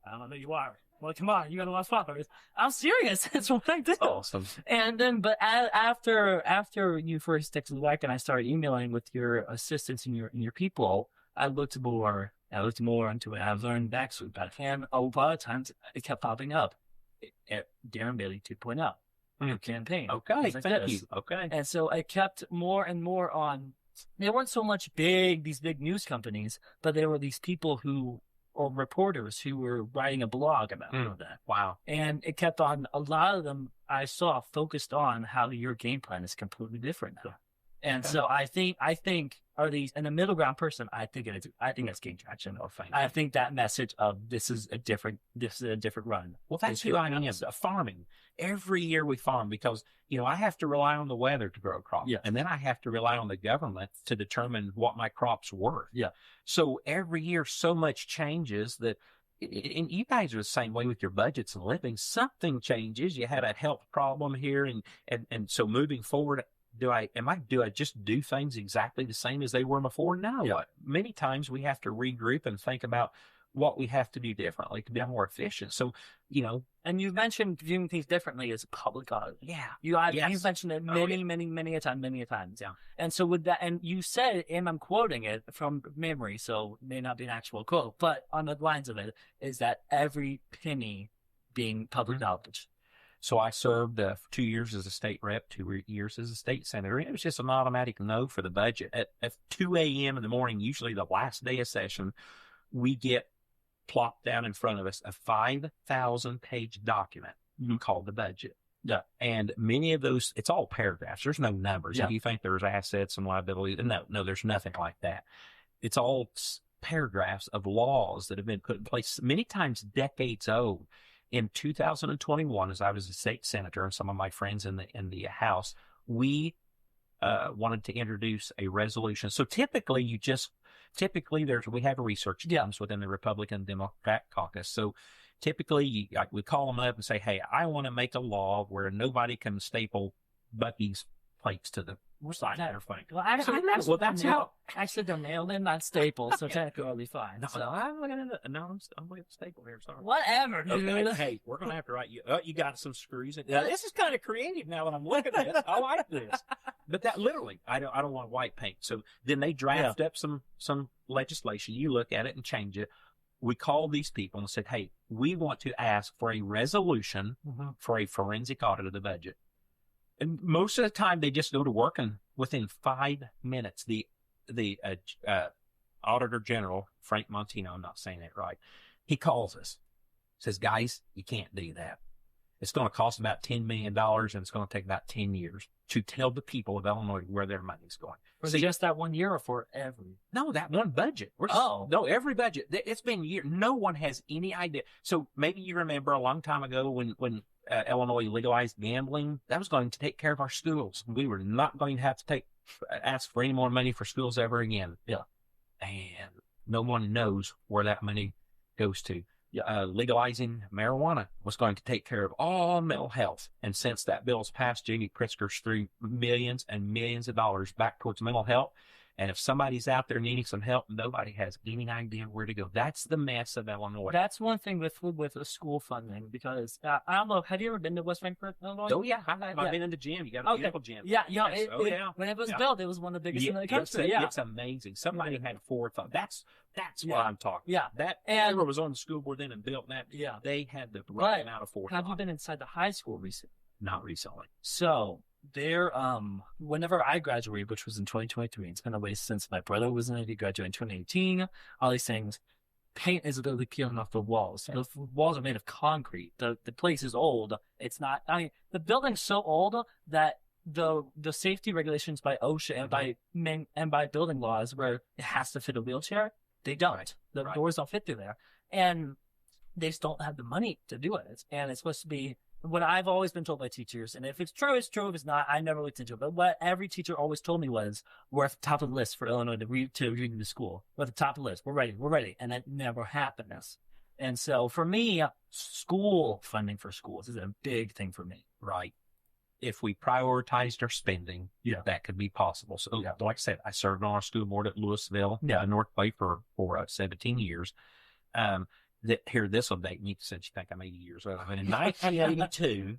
I don't know who you are. Well, come on, you got a lot of followers. I'm serious. That's what I do. Awesome. And then, but after you first texted back and I started emailing with your assistants and your people, I looked more into it. I've learned backstory about it. And a lot of times it kept popping up. Darren Bailey 2.0 new campaign. Okay, like thank you. Okay. And so I kept more and more on. They weren't so much these big news companies, but there were these people or reporters who were writing a blog about that. Wow. And it kept on, a lot of them I saw focused on how your game plan is completely different now. And so I think are these, and a middle ground person, I think it's gain traction. Oh, thank you. I think that message of this is a different run. Well, that's who I am. Farming. Every year we farm because, I have to rely on the weather to grow crops. Yeah. And then I have to rely on the government to determine what my crop's worth. Yeah. So every year so much changes that, and you guys are the same way with your budgets and living. Something changes. You had a health problem here. And so moving forward, do I just do things exactly the same as they were before? No. Yeah. Many times we have to regroup and think about what we have to do differently to be more efficient. So, and you've mentioned doing things differently as a public audit. Yeah. You've mentioned it many a times. Yeah. And so with that, and you said, and I'm quoting it from memory, so it may not be an actual quote, but on the lines of it is that every penny being public knowledge. So I served 2 years as a state rep, 2 years as a state senator. It was just an automatic no for the budget. At 2 a.m. in the morning, usually the last day of session, we get plopped down in front of us a 5,000-page document called the budget. Yeah. And many of those, it's all paragraphs. There's no numbers. Yeah. If you think there's assets and liabilities, no, there's nothing like that. It's all paragraphs of laws that have been put in place, many times decades old. In 2021, as I was a state senator and some of my friends in the House, we wanted to introduce a resolution. So typically we have a research teams within the Republican Democrat caucus. So typically we call them up and say, hey, I want to make a law where nobody can staple Buc-ee's plates to the side of their phone. Well, actually, that's how. Actually, they're nailed in, not stapled, so technically fine. No, I'm looking at I'm looking at the staple here. Sorry. Whatever. Okay. Hey, we're gonna have to write you. You got some screws in. Now, this is kind of creative. Now that I'm looking at it, I like this. But that literally, I don't want white paint. So then they draft up some legislation. You look at it and change it. We called these people and said, hey, we want to ask for a resolution for a forensic audit of the budget. And most of the time, they just go to work, and within 5 minutes, the Auditor General, Frank Montino, I'm not saying that right, he calls us, says, guys, you can't do that. It's going to cost about $10 million, and it's going to take about 10 years to tell the people of Illinois where their money's going. For just that 1 year or for every? No, that one budget. No, every budget. It's been years. No one has any idea. So maybe you remember a long time ago when Illinois legalized gambling, that was going to take care of our schools. We were not going to have to ask for any more money for schools ever again. Yeah. And no one knows where that money goes to. Legalizing marijuana was going to take care of all mental health. And since that bill's passed, Jamie Pritzker's threw millions and millions of dollars back towards mental health. And if somebody's out there needing some help, nobody has any idea where to go. That's the mess of Illinois. That's one thing with the school funding, because I don't know. Have you ever been to West Frankfort, Illinois? Oh yeah, I've been in the gym. You got a beautiful gym. Yeah. Yes. When it was built, it was one of the biggest in the country. It's amazing. Somebody had forethought. That's what I'm talking. Yeah, whoever was on the school board then and built that. Yeah, they had the right amount of forethought. Have you been inside the high school recently? Not recently. So there, whenever I graduated, which was in 2023, it's been a ways since my brother was in it. He graduated in 2018. All these things, paint is literally peeling off the walls. The walls are made of concrete. The place is old. It's not. I mean, the building's so old that the safety regulations by OSHA and by building laws, where it has to fit a wheelchair, they don't. The doors don't fit through there, and they just don't have the money to do it. And it's supposed to be. What I've always been told by teachers, and if it's true, it's true. If it's not, I never looked into it. But what every teacher always told me was, we're at the top of the list for Illinois to read to school. We're at the top of the list. We're ready. And that never happened. And so for me, school funding for schools is a big thing for me. Right. If we prioritized our spending, that could be possible. So like I said, I served on our school board at Louisville, North Bay for 17 years. This will date me since you think I'm 80 years old. But in 1982,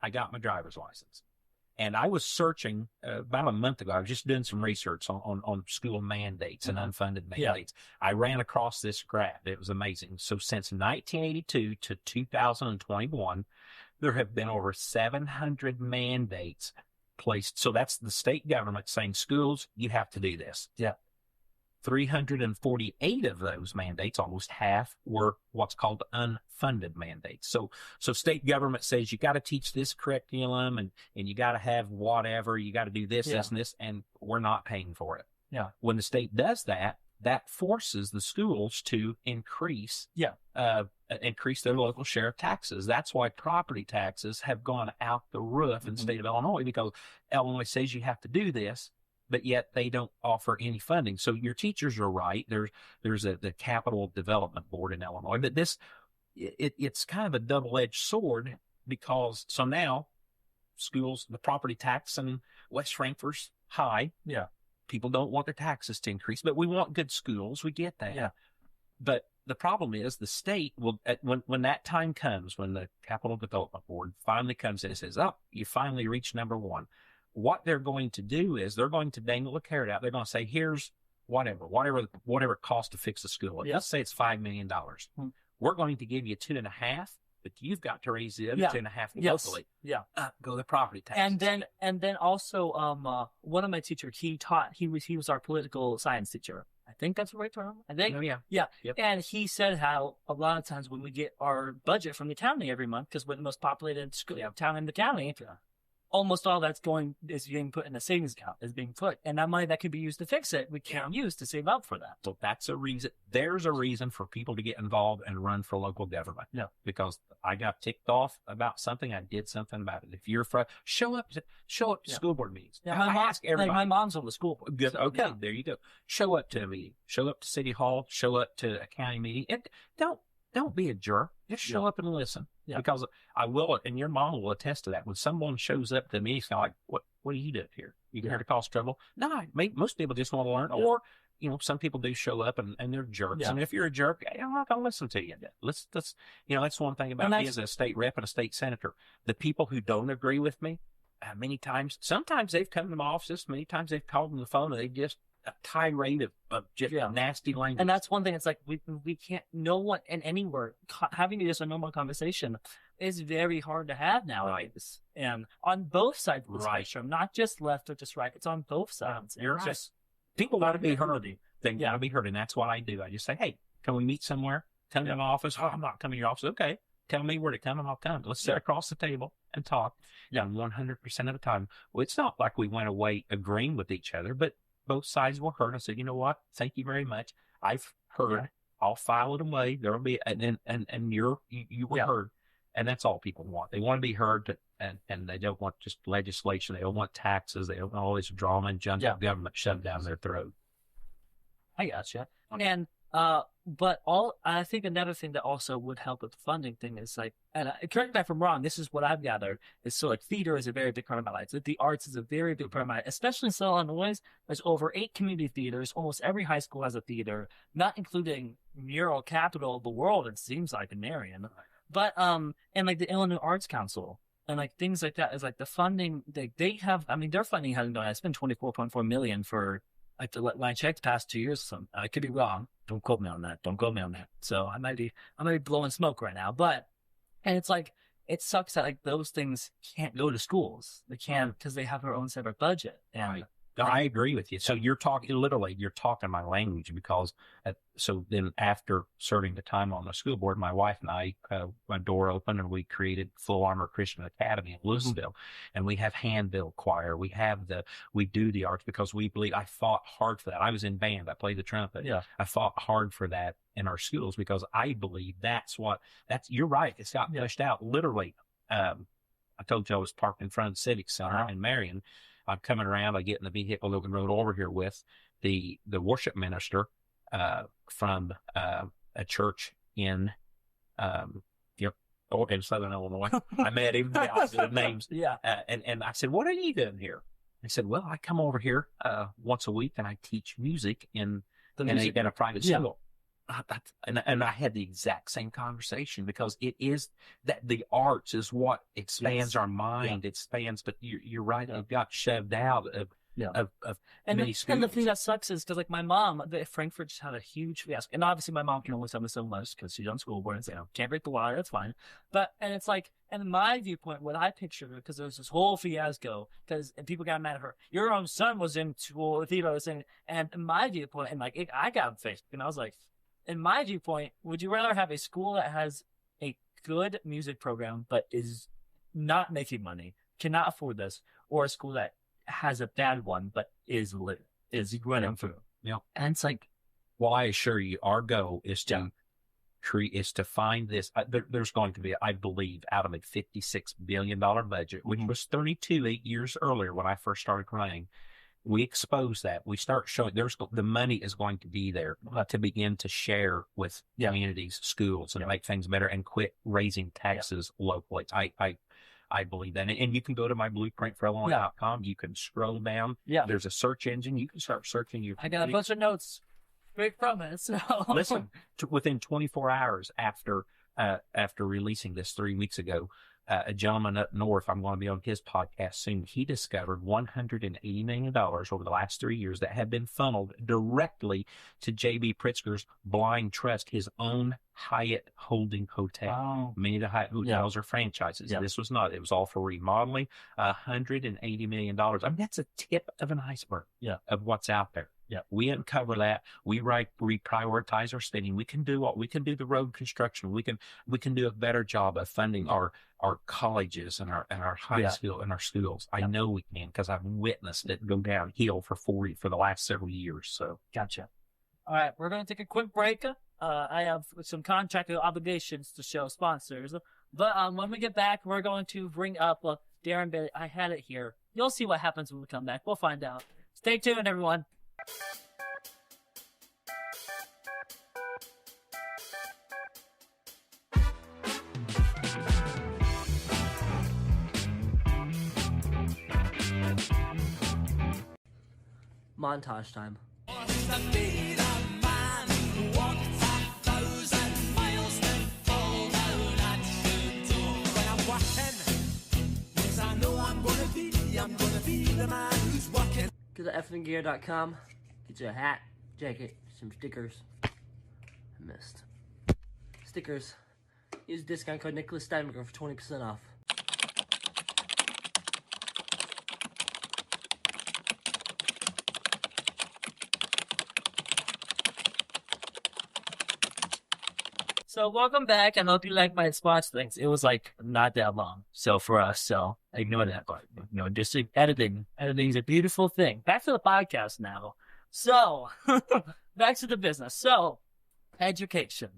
I got my driver's license. And I was searching about a month ago. I was just doing some research on school mandates and unfunded mandates. I ran across this graph. It was amazing. So since 1982 to 2021, there have been over 700 mandates placed. So that's the state government saying, schools, you have to do this. Yeah. 348 of those mandates, almost half, were what's called unfunded mandates. So state government says you got to teach this curriculum and you got to have whatever, you got to do this, this, and this, and we're not paying for it. Yeah. When the state does that, that forces the schools to increase their local share of taxes. That's why property taxes have gone out the roof in the state of Illinois, because Illinois says you have to do this, but yet they don't offer any funding. So your teachers are right. There's the Capital Development Board in Illinois, but it's kind of a double-edged sword, because so now schools, the property tax in West Frankfort's high. Yeah. People don't want their taxes to increase, but we want good schools. We get that. Yeah. But the problem is the state will, when that time comes, when the Capital Development Board finally comes in and says, oh, you finally reached number one. What they're going to do is they're going to dangle a carrot out. They're going to say, here's whatever it costs to fix the school. Let's say it's $5 million. We're going to give you 2.5, but you've got to raise the other 2.5 locally. Yeah. Go the property tax. And then also, one of my teachers, he was our political science teacher. I think that's the right term. I think. Oh, yeah. Yeah. Yep. And he said how a lot of times when we get our budget from the county every month, because we're the most populated town in the county, almost all that's is being put in a savings account, is being put. And that money that could be used to fix it, we can't use to save up for that. So that's a reason. There's a reason for people to get involved and run for local government. Yeah. Because I got ticked off about something, I did something about it. If you're show up to school board meetings. Yeah, my mom's on the school board. Good. Okay. There you go. Show up to a meeting. Show up to City Hall. Show up to a county meeting. And don't be a jerk. Just show up and listen. Yeah. Because I will, and your mom will attest to that. When someone shows up to me, it's kind of like, what do you do here? You here to cause trouble? No, most people just want to learn. Or, some people do show up and they're jerks. Yeah. And if you're a jerk, I'm not going to listen to you. That's one thing about me as a state rep and a state senator. The people who don't agree with me, sometimes they've come to my office, many times they've called on the phone and they just a tirade of just nasty language. And that's one thing. It's like we can't, no one in anywhere having just a normal conversation is very hard to have nowadays. And on both sides of the spectrum, not just left or just right. It's on both sides. You're right. Just, people got to be heard. They got to be heard. And that's what I do. I just say, hey, can we meet somewhere? Come to my office. Oh, I'm not coming to your office. Okay. tell me where to come and I'll come. Let's sit across the table and talk. Yeah, 100% of the time. Well, it's not like we went away agreeing with each other, but both sides were heard. I said, you know what? Thank you very much. I've heard. I'll file it away. There'll be, and you were heard. And that's all people want. They want to be heard, and they don't want just legislation. They don't want taxes. They don't want all this drama and junk government shoved down their throat. I gotcha. And but I think another thing that also would help with the funding thing is like, and correct me if I'm wrong, this is what I've gathered, is so like theater is a very big part of my life. The arts is a very big part of my life, especially in Southern Illinois. There's over 8 community theaters. Almost every high school has a theater, not including mural capital of the world, it seems like, in Marion. But, and like the Illinois Arts Council and like things like that is like the funding they have. I mean, their funding hasn't gone. It's been $24.4 million for like when I checked the past 2 years. Some I could be wrong. Don't quote me on that. So I might be blowing smoke right now. But and it's like it sucks that like those things can't go to schools. They can't because they have their own separate budget. And right. I agree with you. So you're talking my language because so then after serving the time on the school board, my wife and I, my door opened and we created Full Armor Christian Academy in Louisville. And we have handbill choir. We do the arts because we believe. I fought hard for that. I was in band. I played the trumpet. Yeah. I fought hard for that in our schools because I believe you're right. It's got pushed out. Literally. I told you I was parked in front of the Civic Center in Marion. I'm coming around. I get in the vehicle looking road over here with the worship minister from a church in in Southern Illinois. I met him. The opposite of names. Yeah. And I said, "What are you doing here?" He said, "Well, I come over here once a week and I teach music in a private school." And I had the exact same conversation because it is that the arts is what expands our mind. It expands, but you're right. It got shoved out of many schools. And the thing that sucks is because like my mom, Frankfurt just had a huge fiasco. And obviously my mom can only send me so much because she's on school board and can't break the wire. That's fine. And it's like, and in my viewpoint, what I pictured, because there was this whole fiasco because people got mad at her. Your own son was in school theater and in my viewpoint, and like I got on Facebook and I was like, in my viewpoint, would you rather have a school that has a good music program but is not making money, cannot afford this, or a school that has a bad one but is running through? Yeah. And it's like, well, I assure you, our goal is to find this. There's going to be, I believe, out of a $56 billion budget, which was 32 8 years earlier when I first started running. We expose that. We start showing the money is going to be there to begin to share with communities, schools, and make things better and quit raising taxes locally. I believe that. And you can go to my blueprintforillinois.com. You can scroll down. Yeah. There's a search engine. You can start searching. I got a bunch of notes straight from it. So. Listen, within 24 hours after releasing this 3 weeks ago, a gentleman up north, I'm going to be on his podcast soon. He discovered $180 million over the last 3 years that had been funneled directly to J.B. Pritzker's blind trust, his own Hyatt holding hotel. Wow. Many of the Hyatt hotels are franchises. Yeah. This was not. It was all for remodeling. $180 million. I mean, that's a tip of an iceberg of what's out there. Yeah, we uncover that. We prioritize our spending. We can do the road construction. We can do a better job of funding our colleges and our high school and our schools. I know we can because I've witnessed it go downhill for the last several years. So gotcha. All right, we're going to take a quick break. I have some contractual obligations to show sponsors, but when we get back, we're going to bring up Darren Bailey. I had it here. You'll see what happens when we come back. We'll find out. Stay tuned, everyone. Montage time. Go to effinggear.com, get you a hat, jacket, some stickers. I missed. Stickers. Use discount code Nick Steinberger for 20% off. So welcome back. I hope you like my spots things. It was like not that long. So for us, so ignore that part. Just editing. Editing is a beautiful thing. Back to the podcast now. So back to the business. So education.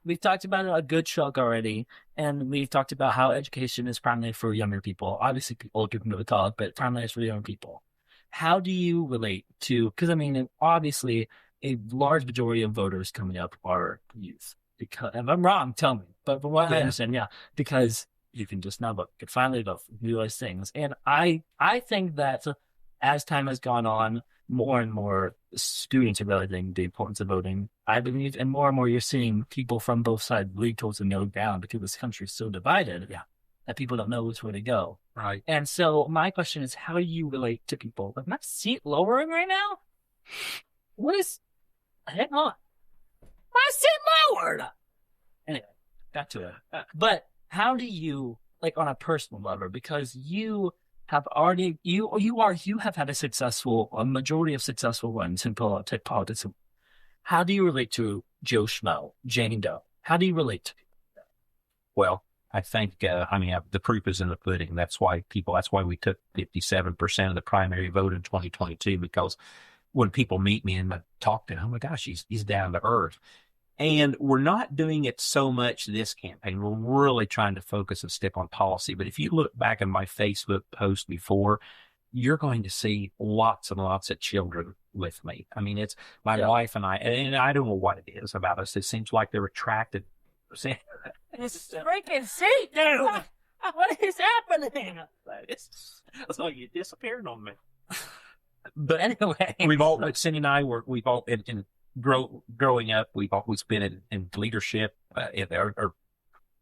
We've talked about it a good chunk already, and we've talked about how education is primarily for younger people. Obviously, people can go to college, but primarily it's for young people. How do you relate to? Because obviously, a large majority of voters coming up are youth. Because if I'm wrong, tell me. But from what I understand, because you can just now vote, you can finally vote, do those things. And I think that as time has gone on, more and more students are realizing the importance of voting. I believe, and more you're seeing people from both sides lead towards the middle ground because this country is so divided that people don't know which way to go. Right. And so my question is, how do you relate to people? Like, my seat lowering right now? What is... Hang on. My seat lowered! Anyway, back to it. But how do you, like, on a personal level, because you have already, you have had a majority of successful runs in politics. How do you relate to Joe Schmo, Jane Doe? How do you relate to people? Well, I think, the proof is in the pudding. That's why we took 57% of the primary vote in 2022, because when people meet me and talk to him, oh my gosh, he's down to earth. And we're not doing it so much this campaign. We're really trying to focus and stick on policy. But if you look back at my Facebook post before, you're going to see lots and lots of children with me. It's my wife and I don't know what it is about us. It seems like they're attracted. It's freaking seat, dude. What is happening? So you disappeared on me. But anyway, Cindy and I we've all growing up, we've always been in leadership, or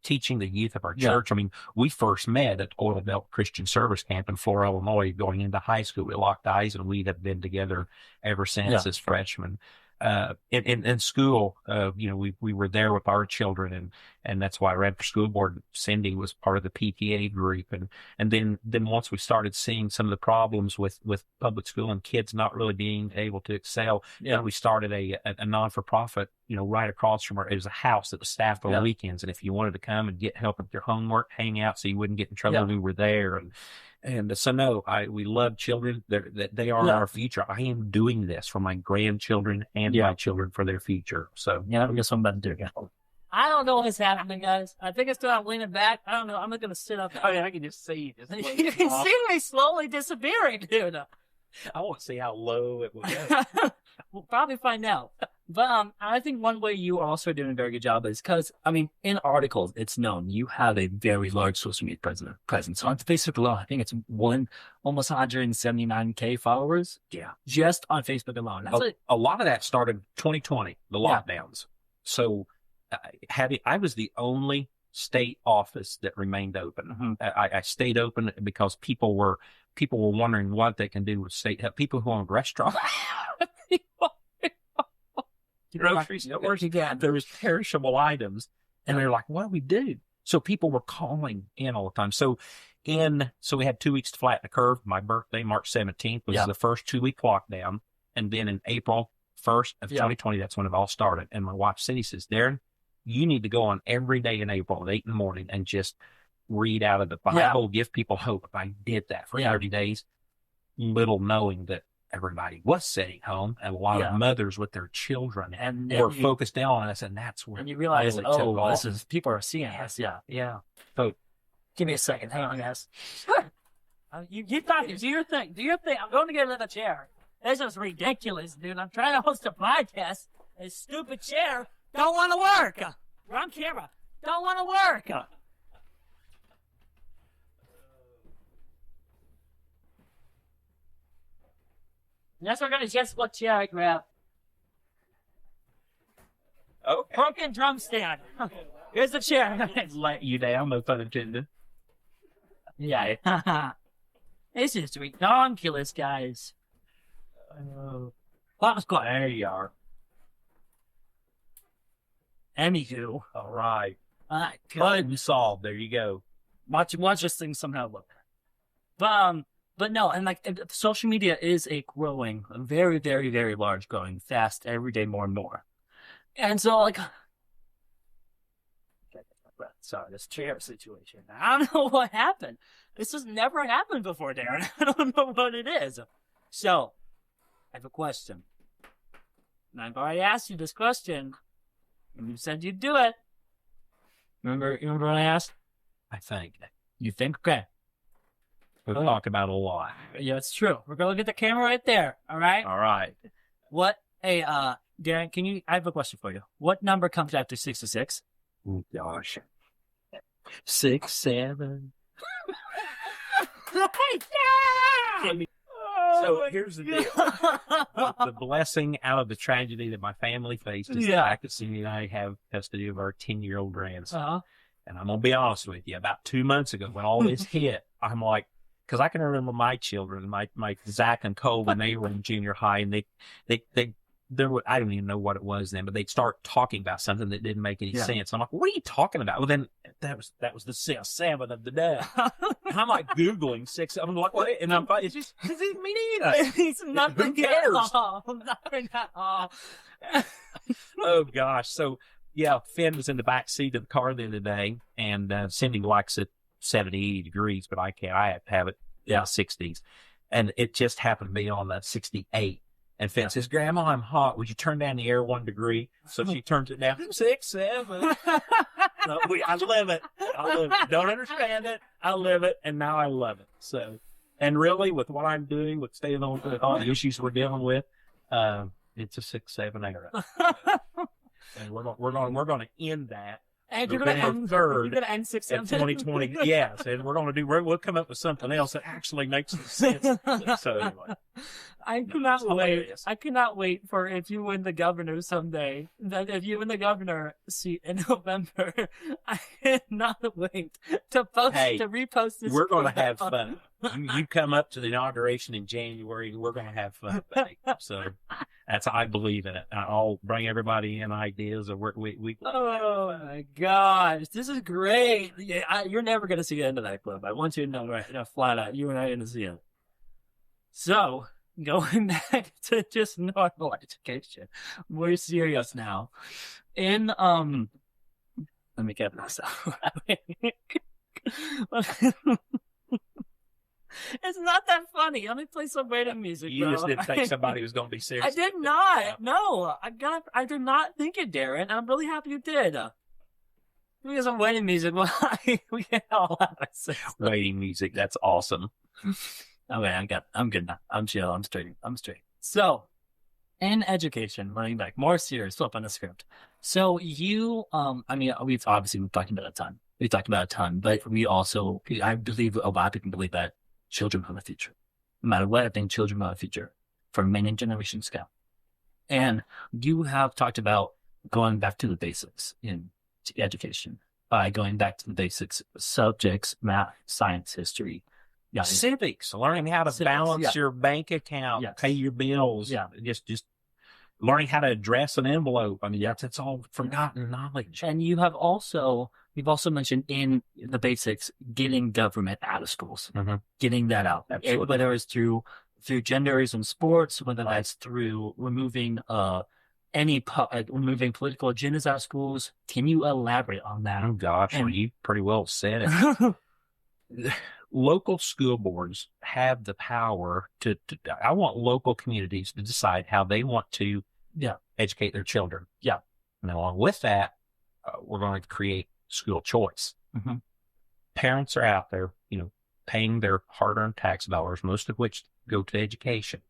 teaching the youth of our church. We first met at Oil Belt Christian Service Camp in Florida, Illinois, going into high school. We locked eyes, and we have been together ever since as freshmen. In school, we were there with our children, and that's why I ran for school board. Cindy was part of the PTA group, and then once we started seeing some of the problems with public school and kids not really being able to excel, then we started a non-for-profit, right across from it was a house that was staffed on weekends, and if you wanted to come and get help with your homework, hang out so you wouldn't get in trouble, we were there. And so no, we love children. They are our future. I am doing this for my grandchildren and my children for their future. So I guess I'm about to do it. I don't know what's happening, guys. I think it's I'm leaning back. I don't know. I'm not going to sit up. I can just see you. You can see me slowly disappearing, dude. I want to see how low it will go. We'll probably find out. But I think one way you also are doing a very good job is because, in articles, it's known you have a very large social media presence. On Facebook alone, I think it's almost 179K followers. Yeah. Just on Facebook alone. A lot of that started 2020, the lockdowns. So I was the only state office that remained open. Mm-hmm. I stayed open because people were wondering what they can do with state help. People who own restaurants. Groceries, there was perishable items, and they're like, "What do we do?" So people were calling in all the time. So we had 2 weeks to flatten the curve. My birthday, March 17th, was the first 2-week lockdown, and then in April 1st of 2020, that's when it all started. And my wife Cindy says, "Darren, you need to go on every day in April at 8 a.m. and just read out of the Bible, give people hope." I did that for 30 days, little knowing that everybody was sitting home, and a lot of mothers with their children and were focused down on us, and that's when you realize, people are seeing us. Yeah. So, give me a second. Hang on, guys. You talking? Do your thing. I'm going to get another chair. This is ridiculous, dude. I'm trying to host a podcast. This stupid chair don't want to work. We're on camera. Don't want to work. Yes, we're going to guess what chair I grab. Okay. Broken drum stand. Here's the chair. Let you down, no pun intended. Yeah. This is ridiculous, guys. Let's go. There you are. Anywho. All right. Good. Solved. There you go. Watch this thing somehow look. But no, and social media is a very, very, very large, growing fast every day more and more. And so breath. Sorry, this chair situation. I don't know what happened. This has never happened before, Darren. I don't know what it is. So, I have a question. And I've already asked you this question, and you said you'd do it. Remember what I asked? I think. You think? Okay. We've talked about it a lot. Yeah, it's true. We're going to look at the camera right there, all right? All right. What? Hey, Darren, I have a question for you. What number comes after 66? Oh, gosh. 6, 7. So here's the deal. The blessing out of the tragedy that my family faced is the fact that Cindy and I have custody of our 10-year-old grandson. Uh-huh. And I'm going to be honest with you. About 2 months ago, when all this hit, I'm like, because I can remember my children, my Zach and Cole, when they were in junior high, and I don't even know what it was then, but they'd start talking about something that didn't make any sense. I'm like, what are you talking about? Well, then that was the 7th of the day. And I'm like Googling 6. I'm like, what? And I'm like, it's just, does it mean either? It's nothing. Who cares? Nothing at all. Oh gosh. So yeah, Finn was in the back seat of the car the other day, and Cindy likes it 70 degrees, but I can't. I have to have it 60s. And it just happened to be on the 68. And Finn says, Grandma, I'm hot. Would you turn down the air 1 degree? So she turns it down 6, 7. I live it. Don't understand it. I live it. And now I love it. So, and really with what I'm doing, with staying on with all the issues we're dealing with, it's a 6, 7 era. And we're going to end that. And you're going to end 6, 7 in 2020. Yes, and we'll come up with something else that actually makes some sense. So anyway, I cannot wait for if you win the governor someday. That if you win the governor seat in November, I cannot wait to repost this. We're going to have fun. You come up to the inauguration in January, we're going to have fun, buddy. So I believe in it. I'll bring everybody in ideas of where we. Oh my gosh, this is great! You're never going to see the end of that club. I want you to know right now, flat out, you and I are going to see it. So going back to just normal education, we're serious now. In let me get this out. It's not that funny. Let me play some random music. You just didn't think somebody was going to be serious. I did not. No, I did not think it, Darren. I'm really happy you did. We get some waiting music. We get all that. Waiting music. That's awesome. Okay, I'm good now. I'm chill. I'm straight. So, in education, running back, more serious, flip on the script. So you, we've talked about a ton. But we also, I believe a lot of people believe that children have a future. No matter what, I think children have a future for many generations to come. And you have talked about going back to the basics in education, by going back to the basics subjects, math, science, history. Yeah, civics, learning how to balance your bank account, pay your bills, just learning how to address an envelope. I mean, that's all forgotten knowledge. And we've also mentioned in the basics, getting government out of schools, getting that out. Absolutely. Whether it's through genders in sports, whether that's through removing removing political agendas out of schools. Can you elaborate on that? Oh gosh, you pretty well said it. Local school boards have the power to I want local communities to decide how they want to educate their children. Yeah. And along with that, we're going to create school choice. Parents are out there, paying their hard-earned tax dollars, most of which go to education.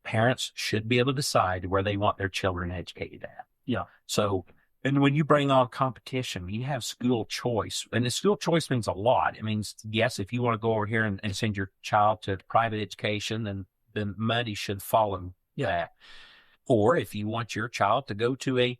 Parents should be able to decide where they want their children educated at. Yeah. So, and when you bring on competition, you have school choice. And the school choice means a lot. It means, yes, if you want to go over here and send your child to private education, then money should follow that. Or if you want your child to go to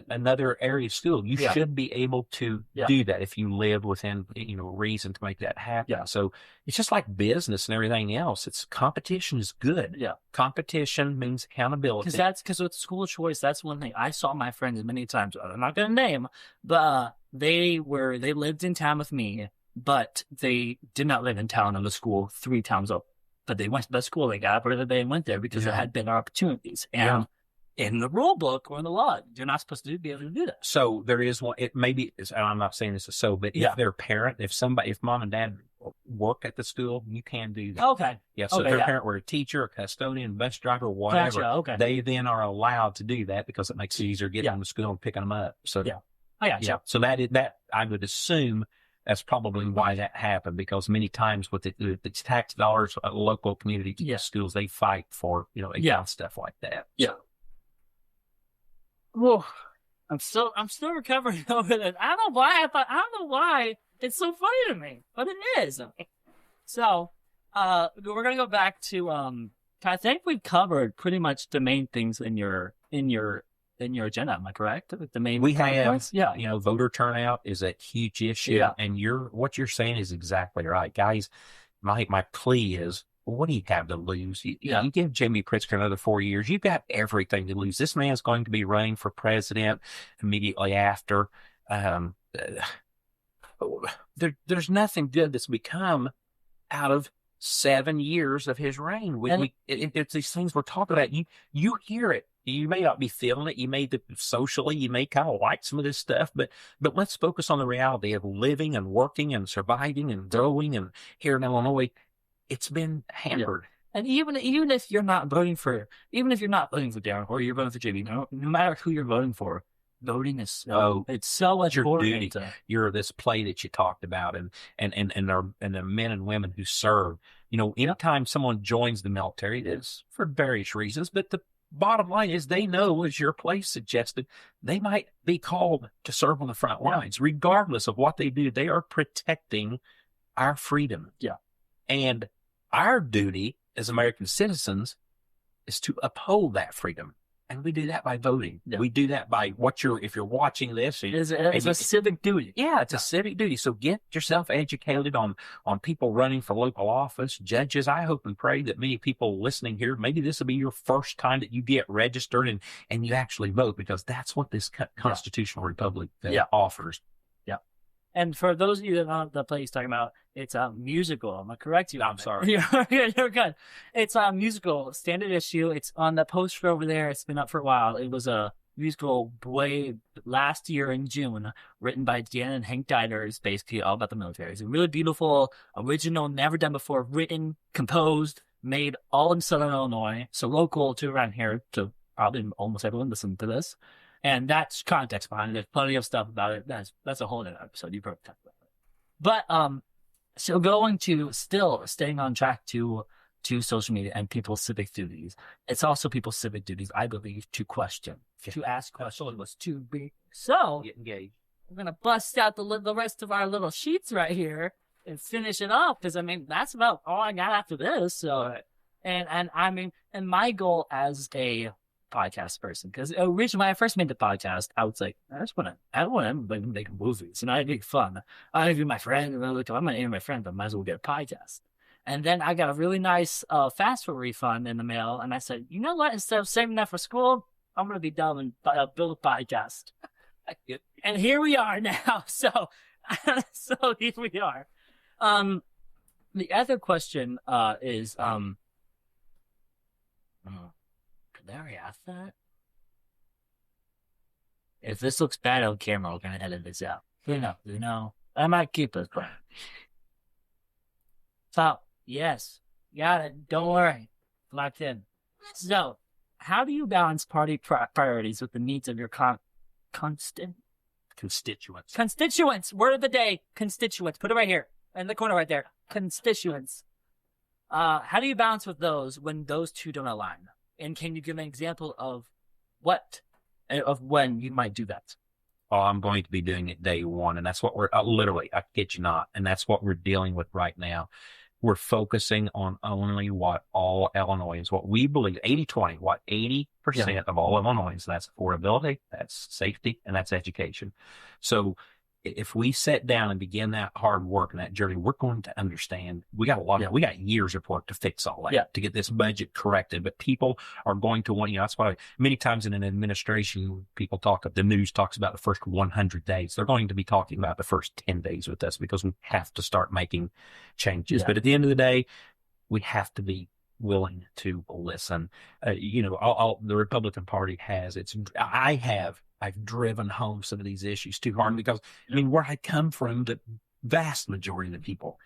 another area of school, you should be able to do that if you live within, reason to make that happen. Yeah. So it's just like business and everything else. Competition is good. Yeah. Competition means accountability. Because with school choice, that's one thing. I saw my friends many times. I'm not going to name, but they lived in town with me, but they did not live in town on the school 3 towns up. But they went to the school, they got up, or they went there because there had been opportunities. And in the rule book or in the law. You're not supposed to be able to do that. So there is one. It maybe I'm not saying this is so, but if their parent, if mom and dad work at the school, you can do that. Okay. Yeah. So if their parent were a teacher, a custodian, bus driver, whatever, they then are allowed to do that because it makes it easier getting them to school and picking them up. So I got you. So that I would assume that's probably why that happened, because many times with the tax dollars, local community schools, they fight for, against stuff like that. Yeah. Well, I'm still recovering over that. I don't know why it's so funny to me, but it is. So, we're gonna go back to I think we've covered pretty much the main things in your agenda. Am I correct? The main we have points? Voter turnout is a huge issue, and what you're saying is exactly right, guys. My plea is, what do you have to lose? You give Jimmy Pritzker another 4 years, you've got everything to lose. This man's going to be running for president immediately after. There's nothing good that's become out of 7 years of his reign. It's these things we're talking about. You hear it. You may not be feeling it. You may socially, you may kind of like some of this stuff, but let's focus on the reality of living and working and surviving and growing. And here in Illinois, it's been hampered. And even if you're not voting for Darren, or you're voting for Jimmy, no matter who you're voting for, voting is it's so much your duty. You're this play that you talked about, and the men and women who serve. Anytime someone joins the military, it is for various reasons, but the bottom line is they know, as your place suggested, they might be called to serve on the front lines. Regardless of what they do, they are protecting our freedom. Yeah. And our duty as American citizens is to uphold that freedom. And we do that by voting. Yeah. We do that by if you're watching this. It's a civic duty. Yeah, it's a civic duty. So get yourself educated on people running for local office, judges. I hope and pray that many people listening here, maybe this will be your first time that you get registered and you actually vote, because that's what this constitutional republic offers. Yeah. And for those of you that don't know the play he's talking about, it's a musical. I'm going to correct you. I'm sorry. You're good. It's a musical, standard issue. It's on the poster over there. It's been up for a while. It was a musical way last year in June, written by Dan and Hank Diner. It's basically all about the military. It's a really beautiful, original, never done before, written, composed, made all in Southern Illinois. So local to around here, to probably almost everyone listening to this. And that's context behind it. There's plenty of stuff about it. That's a whole other episode. You've heard talk about it. But so staying on track to social media and people's civic duties. It's also people's civic duties, I believe, to question, to ask questions, to be. So get engaged. We're gonna bust out the rest of our little sheets right here and finish it off, because that's about all I got after this. So, and my goal as a podcast person, because originally when I first made the podcast, I was like, I want to make movies, and I'd make fun. I interview my friend, and I'm going to interview my friend, but I might as well get a podcast. And then I got a really nice fast food refund in the mail, and I said, you know what? Instead of saving that for school, I'm going to be dumb and build a podcast. And here we are now. So here we are. The other question is, did I already ask that? If this looks bad on camera, we're going to edit this out. Who knows? I might keep this. So, yes. Got it. Don't worry. Locked in. So, how do you balance party priorities with the needs of your constituents? Constituents. Word of the day. Constituents. Put it right here. In the corner right there. Constituents. How do you balance with those when those two don't align? And can you give an example of when you might do that? Oh, I'm going to be doing it day one. And that's what we're literally, I kid you not. And that's what we're dealing with right now. We're focusing on only what all Illinois, what we believe, 80-20, what 80% of all Illinois, that's affordability, that's safety, and that's education. So if we sit down and begin that hard work and that journey, we're going to understand we got years of work to fix all that, to get this budget corrected. But people are going to want, that's why many times in an administration, the news talks about the first 100 days. They're going to be talking about the first 10 days with us, because we have to start making changes. But at the end of the day, we have to be willing to listen. The Republican Party has I've driven home some of these issues too hard because I mean, where I come from, the vast majority of the people,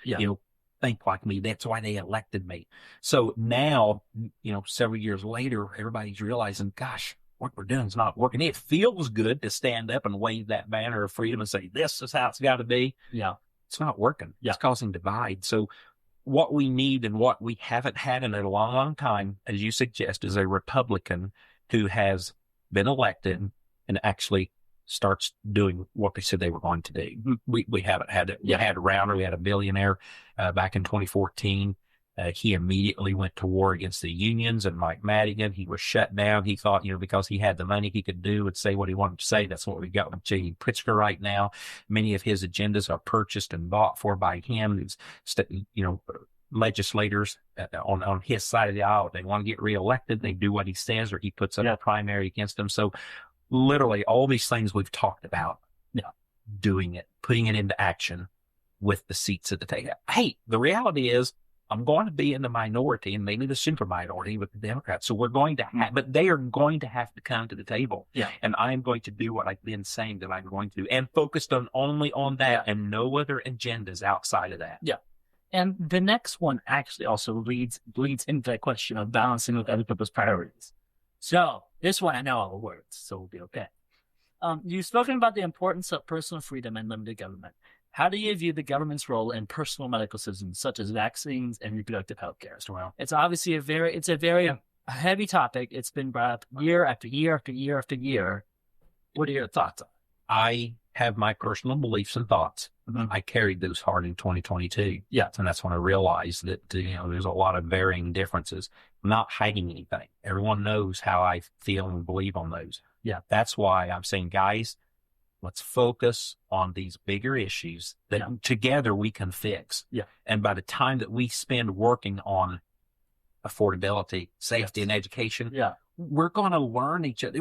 think like me. That's why they elected me. So now, several years later, everybody's realizing, gosh, what we're doing is not working. It feels good to stand up and wave that banner of freedom and say, this is how it's got to be. Yeah. It's not working. Yeah. It's causing divide. So what we need and what we haven't had in a long, long time, as you suggest, is a Republican who has been elected and actually starts doing what they said they were going to do. We haven't had it. We had Rauner, we had a billionaire back in 2014. He immediately went to war against the unions and Mike Madigan. He was shut down. He thought, because he had the money he could do and say what he wanted to say. That's what we got with J.D. Pritzker right now. Many of his agendas are purchased and bought for by him. These, legislators on his side of the aisle, they want to get reelected. They do what he says, or he puts up a primary against them. So literally all these things we've talked about, doing it, putting it into action with the seats at the table. Hey, the reality is I'm going to be in the minority and maybe the super minority with the Democrats. So we're going to have, but they are going to have to come to the table. Yeah. And I'm going to do what I've been saying that I'm going to do and focused only on that and no other agendas outside of that. Yeah. And the next one actually also bleeds into that question of balancing with other people's priorities. So this one, I know all the words, so we'll be okay. You've spoken about the importance of personal freedom and limited government. How do you view the government's role in personal medical systems, such as vaccines and reproductive health care? Well, it's obviously a very heavy topic. It's been brought up year after year after year after year. What are your thoughts on it? I have my personal beliefs and thoughts. Mm-hmm. I carried those hard in 2022. Yeah. And that's when I realized that, there's a lot of varying differences. I'm not hiding anything. Everyone knows how I feel and believe on those. Yeah. That's why I'm saying, guys, let's focus on these bigger issues that together we can fix. Yeah. And by the time that we spend working on affordability, safety, and education, we're going to learn each other.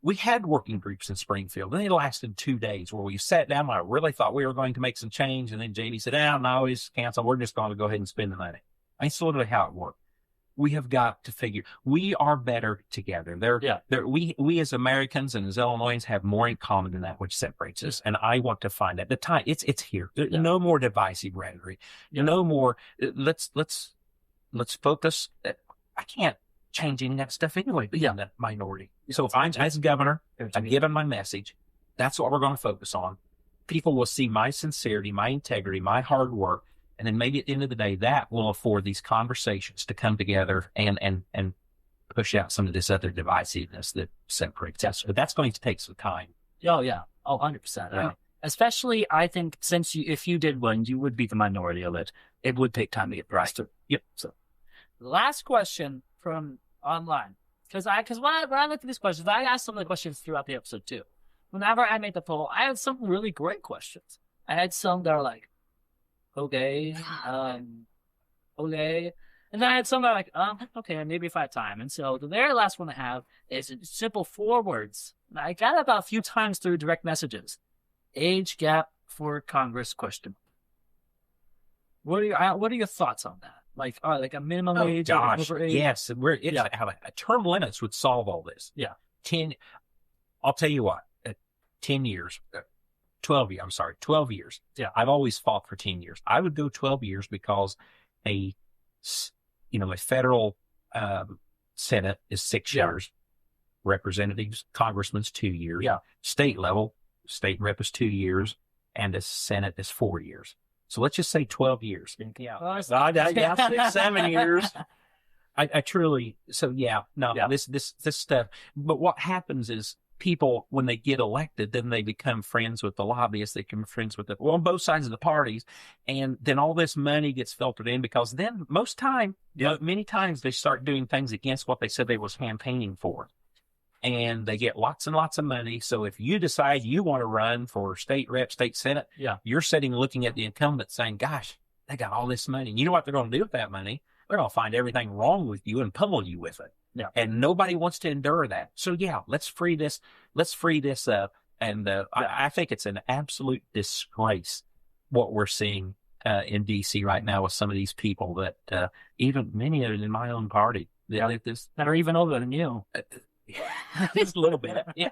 We had working groups in Springfield, and they lasted 2 days where we sat down. I really thought we were going to make some change. And then JD said, no, it's canceled. We're just going to go ahead and spend the money. That's literally how it worked. We have got to figure, we are better together. We as Americans and as Illinoisans have more in common than that which separates us. And I want to find that the time it's here. No more divisive rhetoric. No more. Let's focus. I can't change any of that stuff anyway, being that minority. So if I'm as governor, I'm giving my message. That's what we're going to focus on. People will see my sincerity, my integrity, my hard work. And then maybe at the end of the day, that will afford these conversations to come together and push out some of this other divisiveness that separates us. But that's going to take some time. Oh, yeah. 100%. Yeah. Especially, I think, if you did win, you would be the minority of it. It would take time to get past it. Yep. So, last question from online. Because when I look at these questions, I asked some of the questions throughout the episode too. Whenever I made the poll, I had some really great questions. I had some that are like, okay. And then I had some that are like, okay, maybe if I have time. And so the very last one I have is simple 4 words. I got it about a few times through direct messages. Age gap for Congress ? What are your thoughts on that? Like a minimum age? Gosh, over age? yes. A term limits would solve all this. Yeah. I'll tell you what, 10 years. 12 years. Yeah. I've always fought for 10 years. I would go 12 years because a federal Senate is 6 years. Representatives, congressman's 2 years. Yeah. State level, state rep is 2 years. And the Senate is 4 years. So let's just say 12 years. Yeah. 6, 7 years. I truly, this stuff. But what happens is, people, when they get elected, then they become friends with the lobbyists. They become friends with on both sides of the parties. And then all this money gets filtered in because then many times they start doing things against what they said they was campaigning for. And they get lots and lots of money. So if you decide you want to run for state rep, state senate, you're sitting looking at the incumbent saying, gosh, they got all this money. And you know what they're going to do with that money? They're going to find everything wrong with you and pummel you with it. Yeah. And nobody wants to endure that. So let's free this up. And I think it's an absolute disgrace what we're seeing in D.C. right now with some of these people that even many of them in my own party that are even older than you. Just a little bit. Yeah.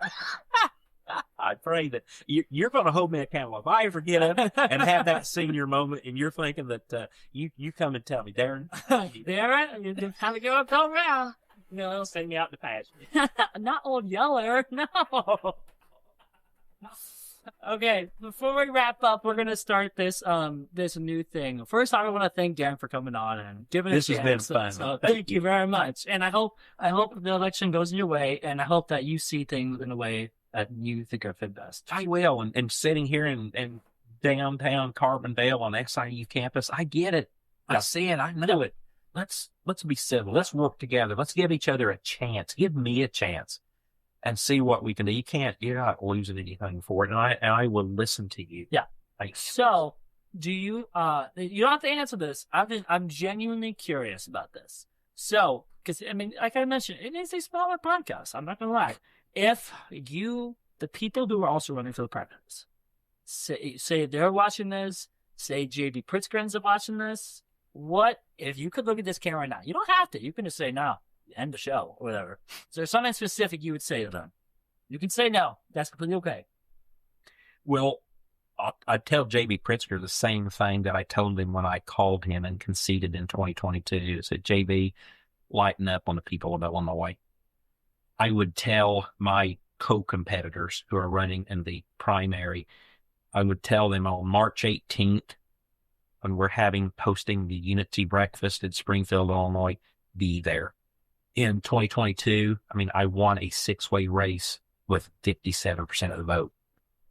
I pray that you're going to hold me accountable. If I ever get up and have that senior moment and you're thinking that you come and tell me, Darren. Darren, you just have to go up around. No, send me out to pasture. Not Old Yeller, no. Okay, before we wrap up, we're gonna start this new thing. First, I want to thank Darren for coming on and giving us. This has been fun. So thank you very much, and I hope the election goes in your way, and I hope that you see things in a way that you think are fit best. I will, and sitting here in downtown Carbondale on SIU campus, I get it. Yeah. I see it. I know it. Let's be civil. Let's work together. Let's give each other a chance. Give me a chance. And see what we can do. You're not losing anything for it. And I will listen to you. Yeah. So, do you don't have to answer this. I'm genuinely curious about this. So, because, I mean, like I mentioned, it is a smaller podcast. I'm not going to lie. If the people who are also running for the primaries, say they're watching this, say JB Pritzker ends up watching this, what, if you could look at this camera right now, you don't have to. You can just say, no. End the show or whatever. Is there something specific you would say to them? You can say no. That's completely okay. Well, I'd tell J.B. Pritzker the same thing that I told him when I called him and conceded in 2022. I said, J.B., lighten up on the people of Illinois. I would tell my co-competitors who are running in the primary, I would tell them on March 18th, when we're posting the Unity Breakfast in Springfield, Illinois, be there. In 2022, I mean, I won a 6-way race with 57% of the vote.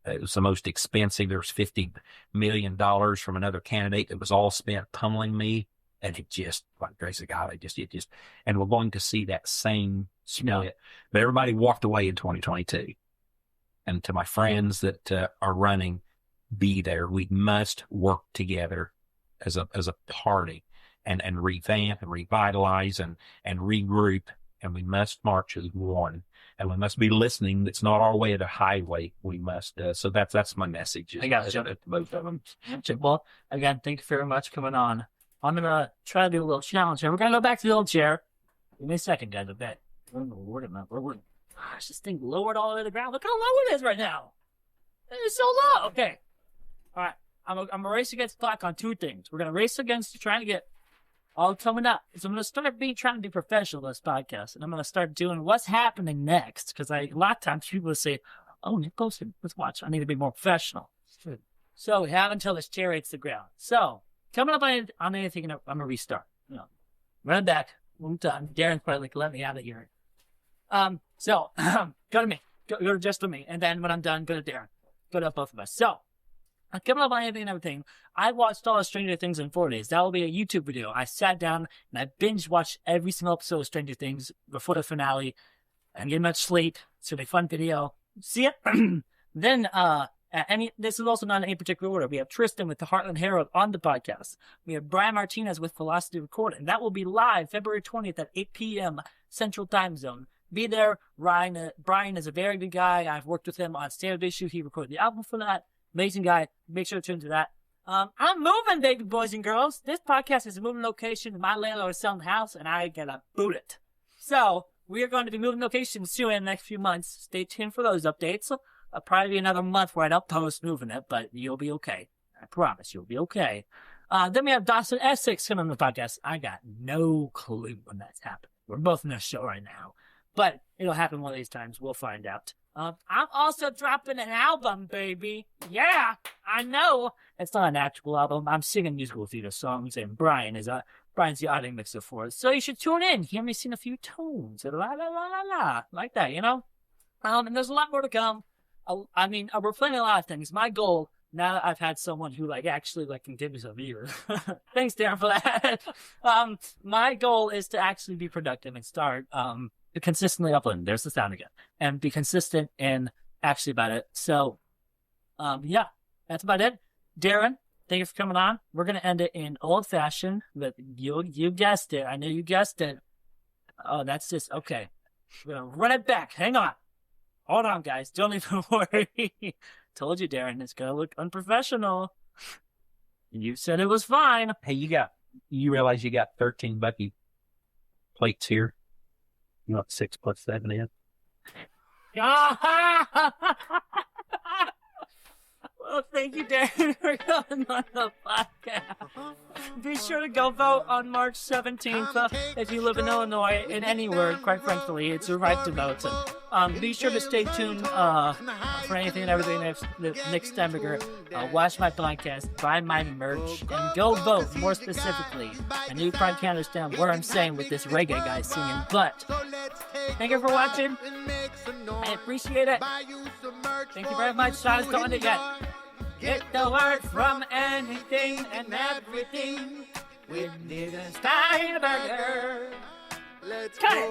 It was the most expensive. There was $50 million from another candidate that was all spent pummeling me. And it just, by the grace of God, and we're going to see that same split. But everybody walked away in 2022. And to my friends that are running, be there. We must work together as a party. And revamp and revitalize and regroup, and we must march as one, and we must be listening. It's not our way to the highway. We must. So that's my message. I got to jump at both of them. Well, again, thank you very much for coming on. I'm gonna try to do a little challenge here. We're gonna go back to the old chair. Give me a second, guys. I bet. We're gosh, this thing lowered all the way to the ground. Look how low it is right now. It is so low. Okay. All right. I'm gonna race against the clock on two things. We're gonna race against trying to get all coming up. So I'm going to start trying to be professional in this podcast. And I'm going to start doing what's happening next. Because a lot of times people will say, oh, Nick Poston, let's watch. I need to be more professional. So we have until this chair hits the ground. So coming up on anything, I'm going to restart. Run it back. I'm done. Darren's probably like, let me out of here. So go to me. Go to just to me. And then when I'm done, go to Darren. Go to both of us. So coming up on anything and everything, I watched all of Stranger Things in 4 days. That will be a YouTube video. I sat down and I binge watched every single episode of Stranger Things before the finale. I didn't get much sleep. It's going to be a fun video. See it? Then, this is also not in any particular order. We have Tristan with the Heartland Herald on the podcast. We have Brian Martinez with Velocity Recording. That will be live February 20th at 8 p.m. Central Time Zone. Be there. Brian is a very good guy. I've worked with him on Standard Issue. He recorded the album for that. Amazing guy. Make sure to tune to that. I'm moving, baby boys and girls. This podcast is a moving location. My landlord is selling the house, and I gotta boot it. So, we are going to be moving locations soon in the next few months. Stay tuned for those updates. Probably be another month where I don't post moving it, but you'll be okay. I promise you'll be okay. Then we have Dawson Essex coming on the podcast. I got no clue when that's happening. We're both in this show right now. But it'll happen one of these times. We'll find out. I'm also dropping an album, baby. Yeah, I know. It's not an actual album. I'm singing musical theater songs, and Brian's the audio mixer for it. So you should tune in. Hear me sing a few tunes. La, la, la, la, la. Like that, you know? And there's a lot more to come. I mean, we're planning a lot of things. My goal, now that I've had someone who, actually, can give me some viewers. Thanks, Darren, for that. My goal is to actually be productive and start, consistently uploading. There's the sound again. And be consistent and actually about it. So, yeah, that's about it. Darren, thank you for coming on. We're going to end it in old fashioned, but you guessed it. I know you guessed it. Oh, that's just, okay. We're going to run it back. Hang on. Hold on, guys. Don't even worry. Told you, Darren, it's going to look unprofessional. You said it was fine. Hey, you realize you got 13 Bucky plates here? You know what 6 plus 7 is? Well, thank you, Darren, for coming on the podcast. Be sure to go vote on March 17th if you live in Illinois and anywhere, quite frankly. It's your right to vote. Be sure to stay tuned for anything and everything that Nick Steinberger. Watch my podcast, buy my merch, and go vote more specifically. I know you probably can't understand what I'm saying with this reggae guy singing, but thank you for watching. I appreciate it. Thank you very much. Shot is going to get the word from anything and everything with Nick Steinberger. Let's Cut go. it.